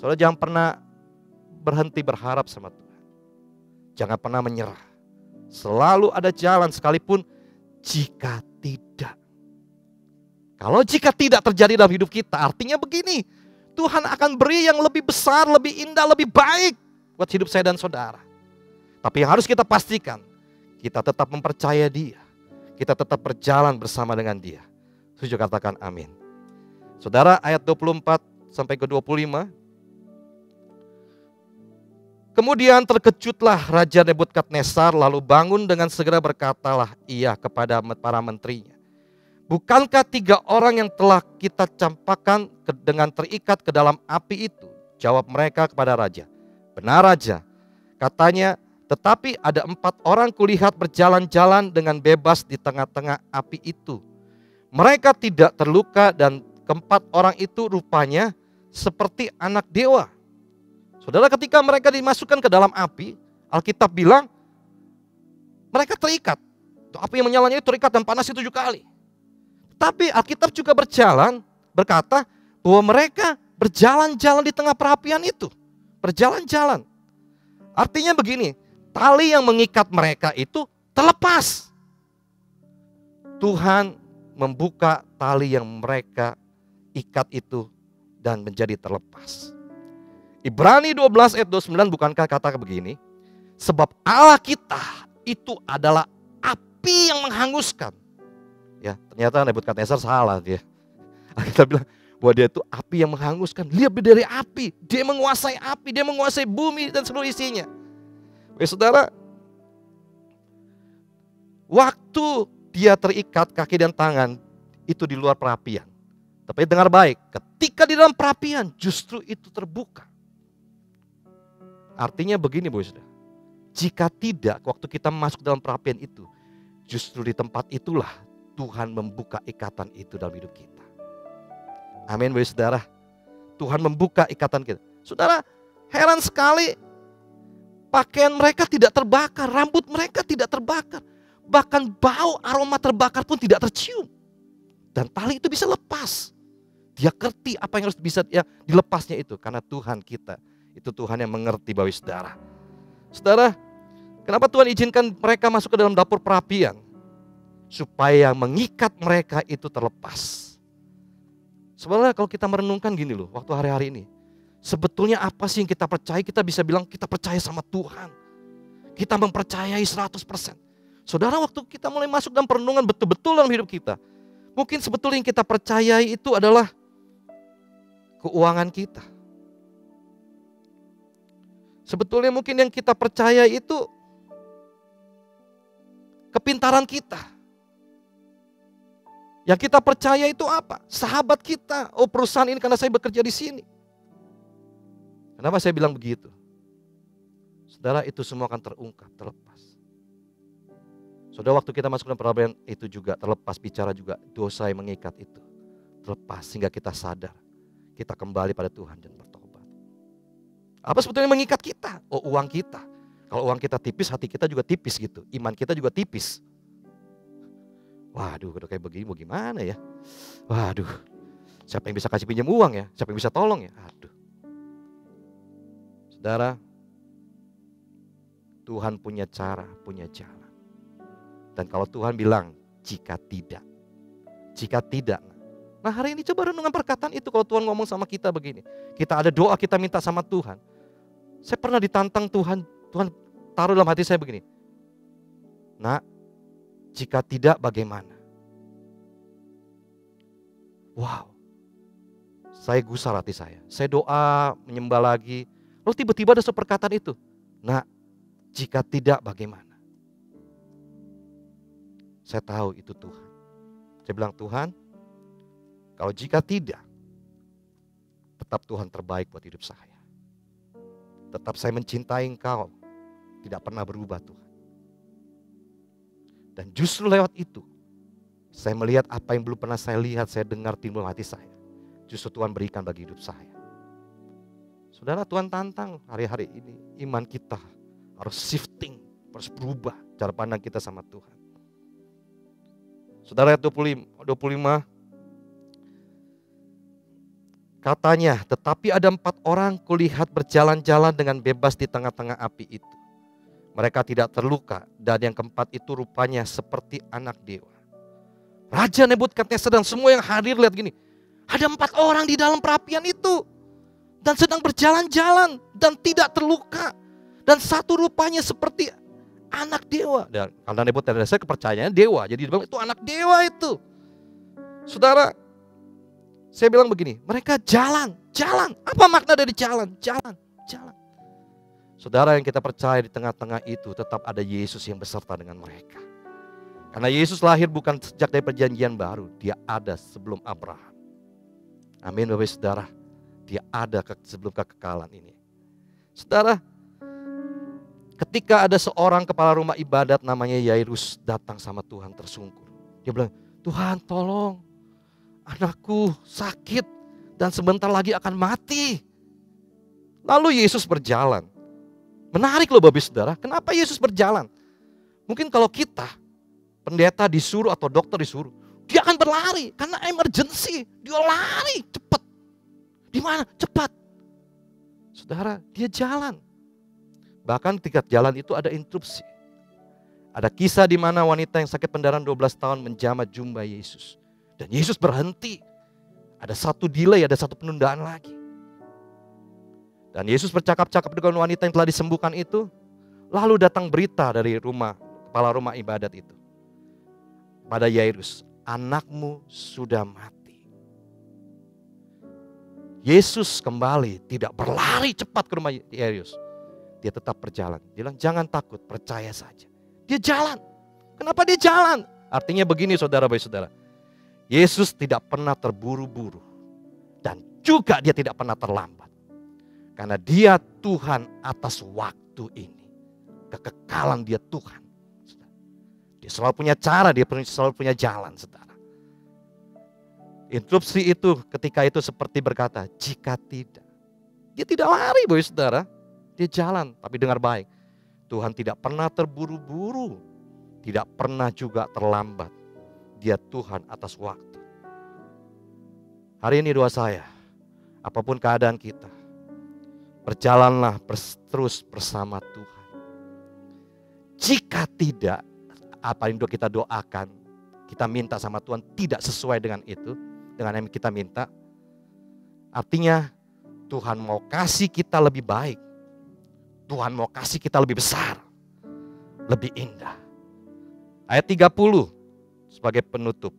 Saudara jangan pernah berhenti berharap sama Tuhan. Jangan pernah menyerah. Selalu ada jalan sekalipun jika tidak. Kalau jika tidak terjadi dalam hidup kita, artinya begini. Tuhan akan beri yang lebih besar, lebih indah, lebih baik buat hidup saya dan saudara. Tapi yang harus kita pastikan, kita tetap mempercaya Dia. Kita tetap berjalan bersama dengan Dia. Setuju katakan amin. Saudara, ayat 24 sampai ke 25. Kemudian terkejutlah Raja Nebukadnezar lalu bangun dengan segera berkatalah ia kepada para menterinya. Bukankah 3 orang yang telah kita campakkan dengan terikat ke dalam api itu? Jawab mereka kepada Raja. Benar Raja, katanya, tetapi ada 4 orang kulihat berjalan-jalan dengan bebas di tengah-tengah api itu. Mereka tidak terluka dan keempat orang itu rupanya seperti anak dewa. Saudara, ketika mereka dimasukkan ke dalam api, Alkitab bilang mereka terikat. Api yang menyalanya itu terikat dan panas 7 kali. Tapi Alkitab juga berkata bahwa mereka berjalan-jalan di tengah perapian itu. Berjalan-jalan. Artinya begini, tali yang mengikat mereka itu terlepas. Tuhan membuka tali yang mereka ikat itu dan menjadi terlepas. Ibrani 12 ayat 29 bukankah kata begini? Sebab Allah kita itu adalah api yang menghanguskan. Ya, ternyata Nebukadnezar salah dia. Kita bilang bahwa dia itu api yang menghanguskan. Lebih dari api, dia menguasai bumi dan seluruh isinya. Saudara, waktu dia terikat kaki dan tangan itu di luar perapian. Tapi dengar baik, ketika di dalam perapian justru itu terbuka. Artinya begini saudara, jika tidak waktu kita masuk dalam perapian itu, justru di tempat itulah Tuhan membuka ikatan itu dalam hidup kita. Amin saudara, Tuhan membuka ikatan kita. Saudara, heran sekali pakaian mereka tidak terbakar, rambut mereka tidak terbakar. Bahkan bau aroma terbakar pun tidak tercium. Dan tali itu bisa lepas. Dia ngerti apa yang harus bisa ya, dilepasnya itu. Karena Tuhan kita, itu Tuhan yang mengerti Bapak Saudara. Saudara, kenapa Tuhan izinkan mereka masuk ke dalam dapur perapian? Supaya mengikat mereka itu terlepas. Sebenarnya kalau kita merenungkan gini loh, waktu hari-hari ini. Sebetulnya apa sih yang kita percaya? Kita bisa bilang kita percaya sama Tuhan. Kita mempercayai 100%. Saudara, waktu kita mulai masuk dalam perenungan betul-betul dalam hidup kita. Mungkin sebetulnya yang kita percayai itu adalah keuangan kita. Sebetulnya mungkin yang kita percaya itu kepintaran kita. Yang kita percaya itu apa? Sahabat kita. Oh, perusahaan ini karena saya bekerja di sini. Kenapa saya bilang begitu? Saudara, itu semua akan terungkap, terlepas. Saudara, waktu kita masuk dalam perapian itu juga terlepas, bicara juga dosa yang mengikat itu. Terlepas sehingga kita sadar. Kita kembali pada Tuhan dan bertobat. Apa sebetulnya yang mengikat kita? Oh, uang kita. Kalau uang kita tipis, hati kita juga tipis gitu. Iman kita juga tipis. Waduh, kalau kayak begini mau gimana ya? Waduh, siapa yang bisa kasih pinjam uang ya? Siapa yang bisa tolong ya? Aduh. Saudara, Tuhan punya cara, punya jalan. Dan kalau Tuhan bilang, jika tidak. Nah, hari ini coba renungan perkataan itu kalau Tuhan ngomong sama kita begini. Kita ada doa, kita minta sama Tuhan. Saya pernah ditantang Tuhan taruh dalam hati saya begini. Nak, jika tidak bagaimana? Wow. Saya gusar hati saya. Saya doa, menyembah lagi. Lalu tiba-tiba ada perkataan itu. Nak, jika tidak bagaimana? Saya tahu itu Tuhan. Saya bilang, Tuhan, kalau jika tidak, tetap Tuhan terbaik buat hidup saya. Tetap saya mencintai Engkau. Tidak pernah berubah Tuhan. Dan justru lewat itu, saya melihat apa yang belum pernah saya lihat, saya dengar timbul hati saya. Justru Tuhan berikan bagi hidup saya. Saudara, Tuhan tantang hari-hari ini, iman kita harus shifting, harus berubah cara pandang kita sama Tuhan. Saudara, ayat 25, katanya, tetapi ada 4 orang kulihat berjalan-jalan dengan bebas di tengah-tengah api itu. Mereka tidak terluka, dan yang keempat itu rupanya seperti anak dewa. Raja Nebukadnezar dan semua yang hadir lihat gini. Ada 4 orang di dalam perapian itu. Dan sedang berjalan-jalan dan tidak terluka. Dan satu rupanya seperti anak dewa. Dan karena Nebukadnezar kepercayaannya dewa. Jadi dibilang itu anak dewa itu. Saudara, saya bilang begini. Mereka jalan. Apa makna dari jalan? Jalan. Saudara, yang kita percaya di tengah-tengah itu tetap ada Yesus yang beserta dengan mereka. Karena Yesus lahir bukan sejak dari perjanjian baru. Dia ada sebelum Abraham. Amin Bapak Saudara. Dia ada sebelum kekekalan ini. Saudara, ketika ada seorang kepala rumah ibadat namanya Yairus datang sama Tuhan tersungkur. Dia bilang, Tuhan tolong, anakku sakit dan sebentar lagi akan mati. Lalu Yesus berjalan. Menarik loh Bapak Saudara, kenapa Yesus berjalan? Mungkin kalau kita, pendeta disuruh atau dokter disuruh, dia akan berlari karena emergency. Dia lari cepat. Di mana? Cepat. Saudara, dia jalan. Bahkan ketika jalan itu ada interupsi. Ada kisah di mana wanita yang sakit pendarahan 12 tahun menjamah jumlah Yesus. Dan Yesus berhenti. Ada satu delay, ada satu penundaan lagi. Dan Yesus bercakap-cakap dengan wanita yang telah disembuhkan itu. Lalu datang berita dari kepala rumah ibadat itu. Pada Yairus, anakmu sudah mati. Yesus kembali tidak berlari cepat ke rumah Yairus. Dia tetap berjalan. Dia bilang jangan takut, percaya saja. Dia jalan. Kenapa dia jalan? Artinya begini saudara-saudara. Saudara. Yesus tidak pernah terburu-buru. Dan juga dia tidak pernah terlambat. Karena dia Tuhan atas waktu ini. Kekekalan dia Tuhan. Dia selalu punya cara, dia selalu punya jalan saudara. Interupsi itu ketika itu seperti berkata, jika tidak. Dia tidak lari Bapak Saudara. Dia jalan, tapi dengar baik. Tuhan tidak pernah terburu-buru. Tidak pernah juga terlambat. Dia Tuhan atas waktu. Hari ini doa saya, apapun keadaan kita, berjalanlah terus bersama Tuhan. Jika tidak, apa yang kita doakan, kita minta sama Tuhan tidak sesuai dengan itu, dengan yang kita minta, artinya Tuhan mau kasih kita lebih baik. Tuhan mau kasih kita lebih besar, lebih indah. Ayat 30 sebagai penutup.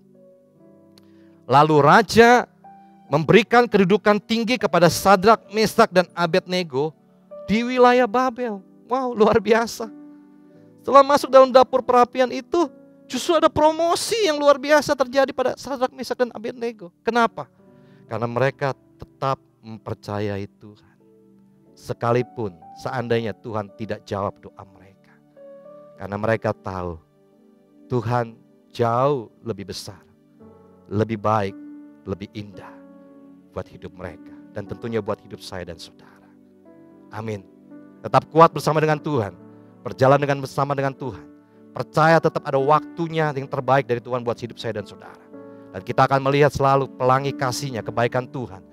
Lalu Raja memberikan kedudukan tinggi kepada Sadrak, Mesak, dan Abednego di wilayah Babel. Wow, luar biasa. Setelah masuk dalam dapur perapian itu, justru ada promosi yang luar biasa terjadi pada Sadrak, Mesak, dan Abednego. Kenapa? Karena mereka tetap mempercayai Tuhan. Sekalipun seandainya Tuhan tidak jawab doa mereka. Karena mereka tahu Tuhan jauh lebih besar, lebih baik, lebih indah buat hidup mereka. Dan tentunya buat hidup saya dan saudara. Amin. Tetap kuat bersama dengan Tuhan. Berjalan bersama dengan Tuhan. Percaya tetap ada waktunya yang terbaik dari Tuhan buat hidup saya dan saudara. Dan kita akan melihat selalu pelangi kasih-Nya, kebaikan Tuhan.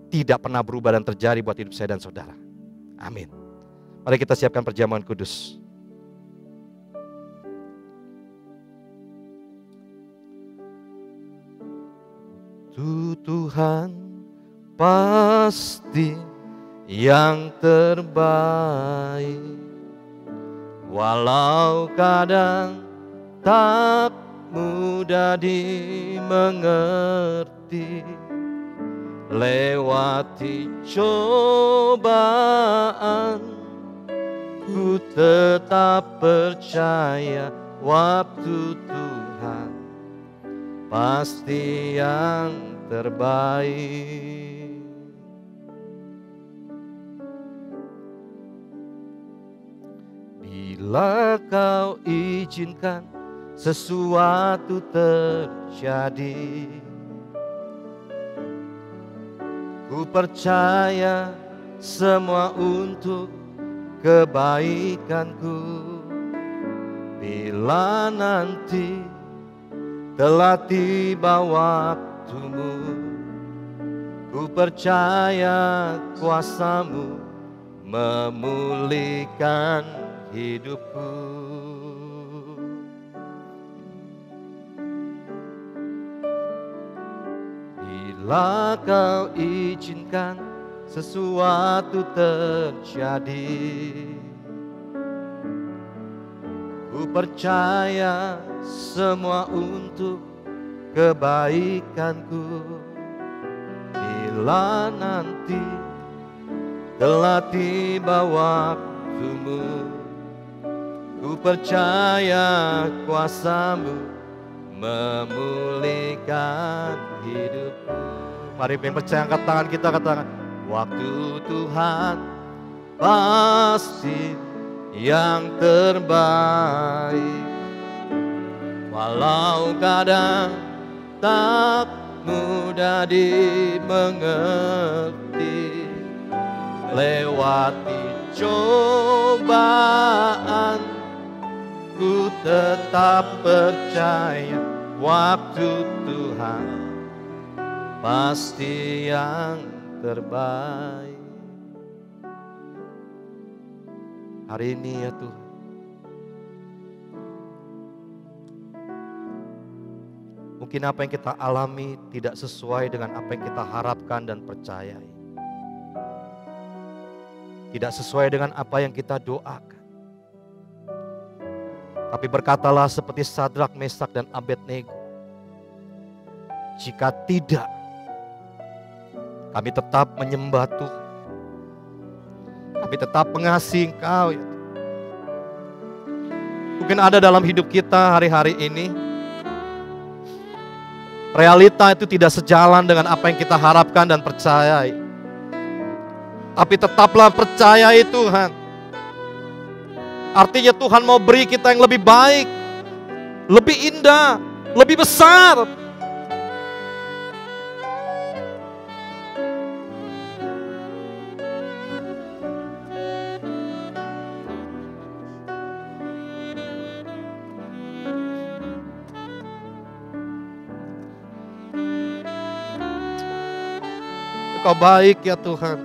Tidak pernah berubah dan terjadi buat hidup saya dan saudara. Amin. Mari kita siapkan perjamuan kudus. Tuhan pasti yang terbaik, walau kadang tak mudah dimengerti. Lewati cobaan, ku tetap percaya waktu Tuhan pasti yang terbaik. Bila kau izinkan sesuatu terjadi, ku percaya semua untuk kebaikanku. Bila nanti telah tiba waktumu, ku percaya kuasa-Mu memulihkan hidupku. Bila kau izinkan sesuatu terjadi, ku percaya semua untuk kebaikanku. Bila nanti telah tiba waktumu, ku percaya kuasa-Mu memulihkan hidupku. Mari yang percaya angkat tangan kita, katakan, waktu Tuhan pasti yang terbaik, walau kadang tak mudah dimengerti. Lewati cobaan, ku tetap percaya waktu Tuhan pasti yang terbaik. Hari ini ya Tuhan, mungkin apa yang kita alami tidak sesuai dengan apa yang kita harapkan dan percayai. Tidak sesuai dengan apa yang kita doakan. Tapi berkatalah seperti Sadrak, Mesak, dan Abednego, jika tidak, kami tetap menyembah Tuhan. Kami tetap mengasihi Engkau. Ya. Mungkin ada dalam hidup kita hari-hari ini, realita itu tidak sejalan dengan apa yang kita harapkan dan percayai. Tapi tetaplah percayai Tuhan. Artinya Tuhan mau beri kita yang lebih baik, lebih indah, lebih besar. Engkau baik ya Tuhan.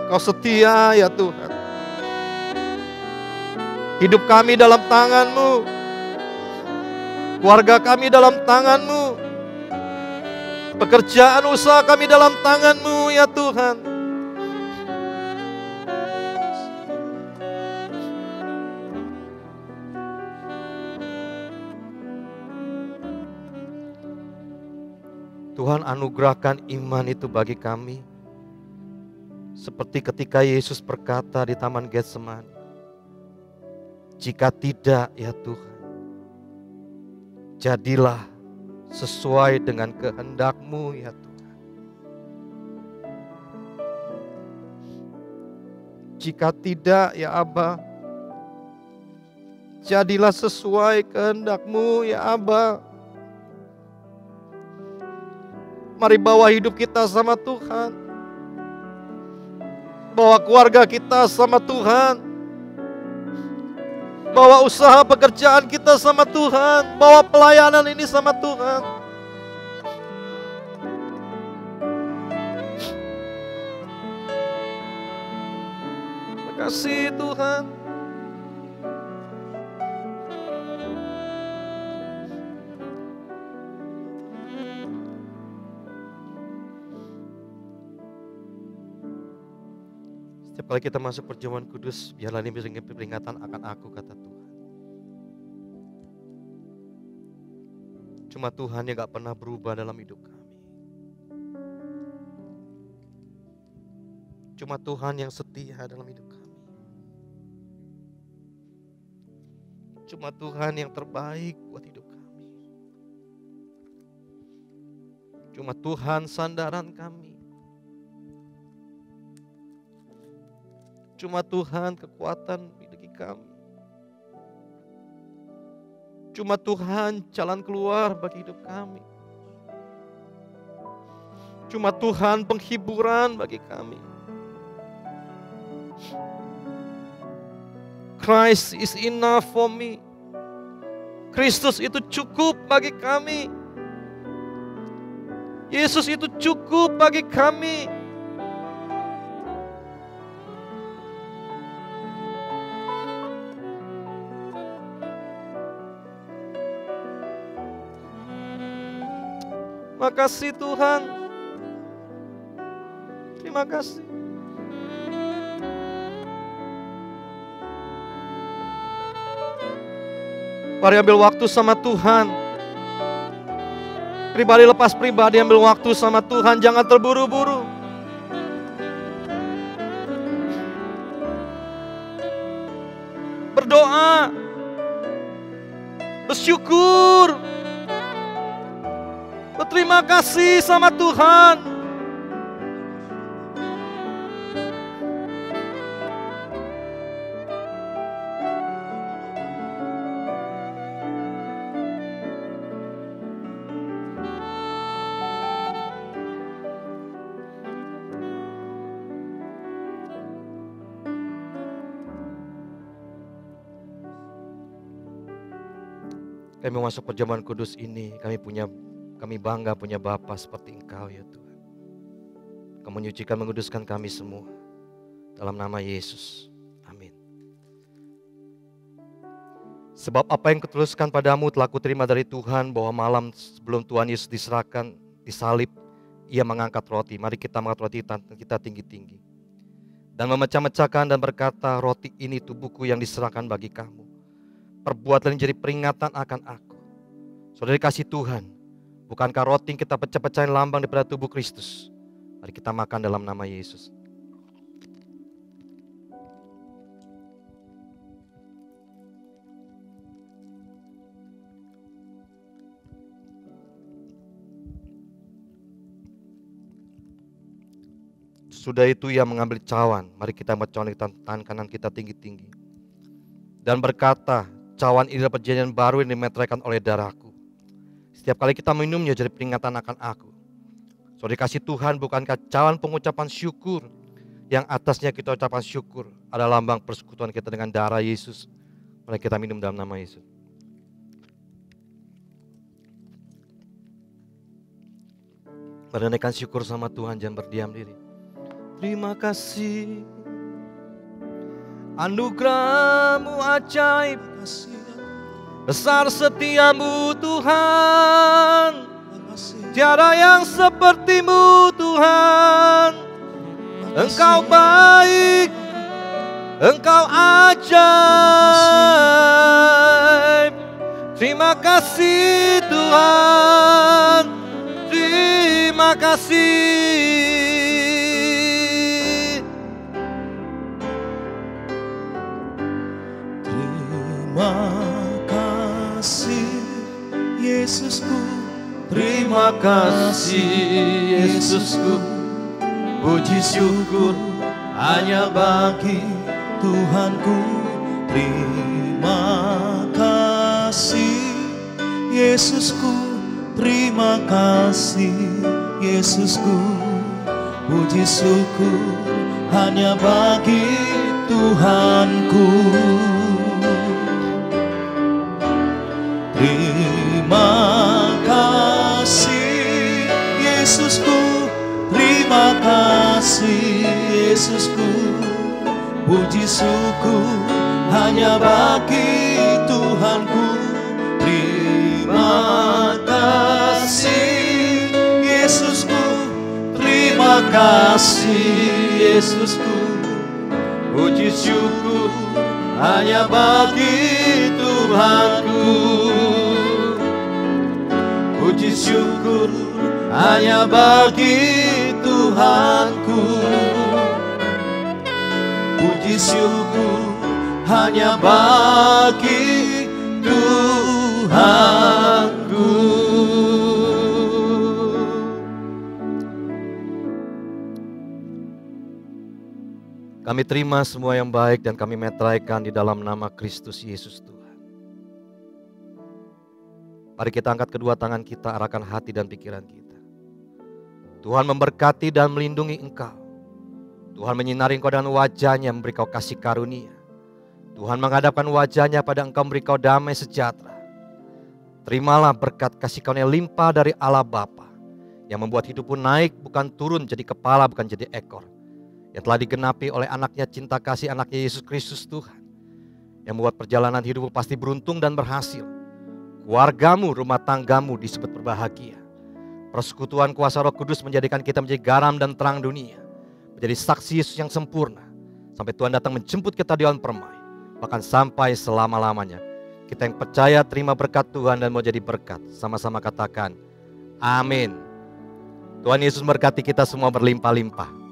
Engkau setia ya Tuhan. Hidup kami dalam tangan-Mu. Keluarga kami dalam tangan-Mu. Pekerjaan usaha kami dalam tangan-Mu ya Tuhan. Tuhan, anugerahkan iman itu bagi kami. Seperti ketika Yesus berkata di Taman Getsemani, jika tidak ya Tuhan, jadilah sesuai dengan kehendak-Mu ya Tuhan. Jika tidak ya Aba, jadilah sesuai kehendak-Mu ya Aba. Mari bawa hidup kita sama Tuhan. Bawa keluarga kita sama Tuhan. Bawa usaha pekerjaan kita sama Tuhan. Bawa pelayanan ini sama Tuhan. Terima kasih Tuhan. Setiap kali kita masuk perjamuan kudus, biarlah ini menjadi peringatan akan aku, kata Tuhan. Cuma Tuhan yang gak pernah berubah dalam hidup kami. Cuma Tuhan yang setia dalam hidup kami. Cuma Tuhan yang terbaik buat hidup kami. Cuma Tuhan sandaran kami. Cuma Tuhan kekuatan bagi kami. Cuma Tuhan jalan keluar bagi hidup kami. Cuma Tuhan penghiburan bagi kami. Christ is enough for me. Kristus itu cukup bagi kami. Yesus itu cukup bagi kami. Terima kasih Tuhan. Terima kasih. Mari ambil waktu sama Tuhan. Pribadi lepas pribadi ambil waktu sama Tuhan. Jangan terburu-buru. Berdoa. Bersyukur. Berterima kasih sama Tuhan. Kami masuk perjamuan kudus ini, kami bangga punya Bapa seperti Engkau ya Tuhan. Kau menyucikan, menguduskan kami semua. Dalam nama Yesus. Amin. Sebab apa yang kutuliskan padamu telah kuterima dari Tuhan, bahwa malam sebelum Tuhan Yesus diserahkan, disalib, Ia mengangkat roti. Mari kita mengangkat roti kita tinggi-tinggi. Dan memecah-mecahkan dan berkata, roti ini tubuhku yang diserahkan bagi kamu. Perbuatlah ini jadi peringatan akan aku. Saudara kasih Tuhan, bukankah roti yang kita pecah-pecahin lambang daripada tubuh Kristus? Mari kita makan dalam nama Yesus. Sudah itu Ia mengambil cawan. Mari kita ambil cawan di tangan kanan kita tinggi-tinggi. Dan berkata, cawan ini adalah perjanjian baru yang dimeteraikan oleh darahku. Setiap kali kita minumnya jadi peringatan akan aku. Saudara kasih Tuhan, bukankah cawan pengucapan syukur yang atasnya kita ucapkan syukur adalah lambang persekutuan kita dengan darah Yesus. Mari kita minum dalam nama Yesus. Pada naikkan syukur sama Tuhan, jangan berdiam diri. Terima kasih. Anugerah-Mu ajaib, besar setiamu Tuhan. Tiada yang seperti-Mu Tuhan. Engkau baik, Engkau ajaib. Terima kasih Tuhan, terima kasih. Terima kasih Yesusku, terima kasih Yesusku. Puji syukur hanya bagi Tuhanku. Terima kasih Yesusku, terima kasih Yesusku. Puji syukur hanya bagi Tuhanku. Terima kasih Yesusku, terima kasih Yesusku. Puji syukur hanya bagi Tuhanku. Terima kasih Yesusku, terima kasih Yesusku. Puji syukur hanya bagi Tuhanku. Puji syukur hanya bagi Tuhanku. Puji syukur hanya bagi Tuhanku. Kami terima semua yang baik dan kami meteraikan di dalam nama Kristus Yesus Tuhan. Mari kita angkat kedua tangan kita, arahkan hati dan pikiran kita. Tuhan memberkati dan melindungi engkau. Tuhan menyinari engkau dengan wajah-Nya, memberi kau kasih karunia. Tuhan menghadapkan wajah-Nya pada engkau, memberi kau damai sejahtera. Terimalah berkat kasih karunia limpah dari Allah Bapa, yang membuat hidupmu naik bukan turun, jadi kepala bukan jadi ekor. Yang telah digenapi oleh anaknya, cinta kasih anaknya Yesus Kristus Tuhan. Yang membuat perjalanan hidupmu pasti beruntung dan berhasil. Keluargamu, rumah tanggamu disebut berbahagia. Persekutuan kuasa Roh Kudus menjadikan kita menjadi garam dan terang dunia. Menjadi saksi Yesus yang sempurna. Sampai Tuhan datang menjemput kita di awan permai. Bahkan sampai selama-lamanya. Kita yang percaya terima berkat Tuhan dan mau jadi berkat. Sama-sama katakan, amin. Tuhan Yesus memberkati kita semua berlimpah-limpah.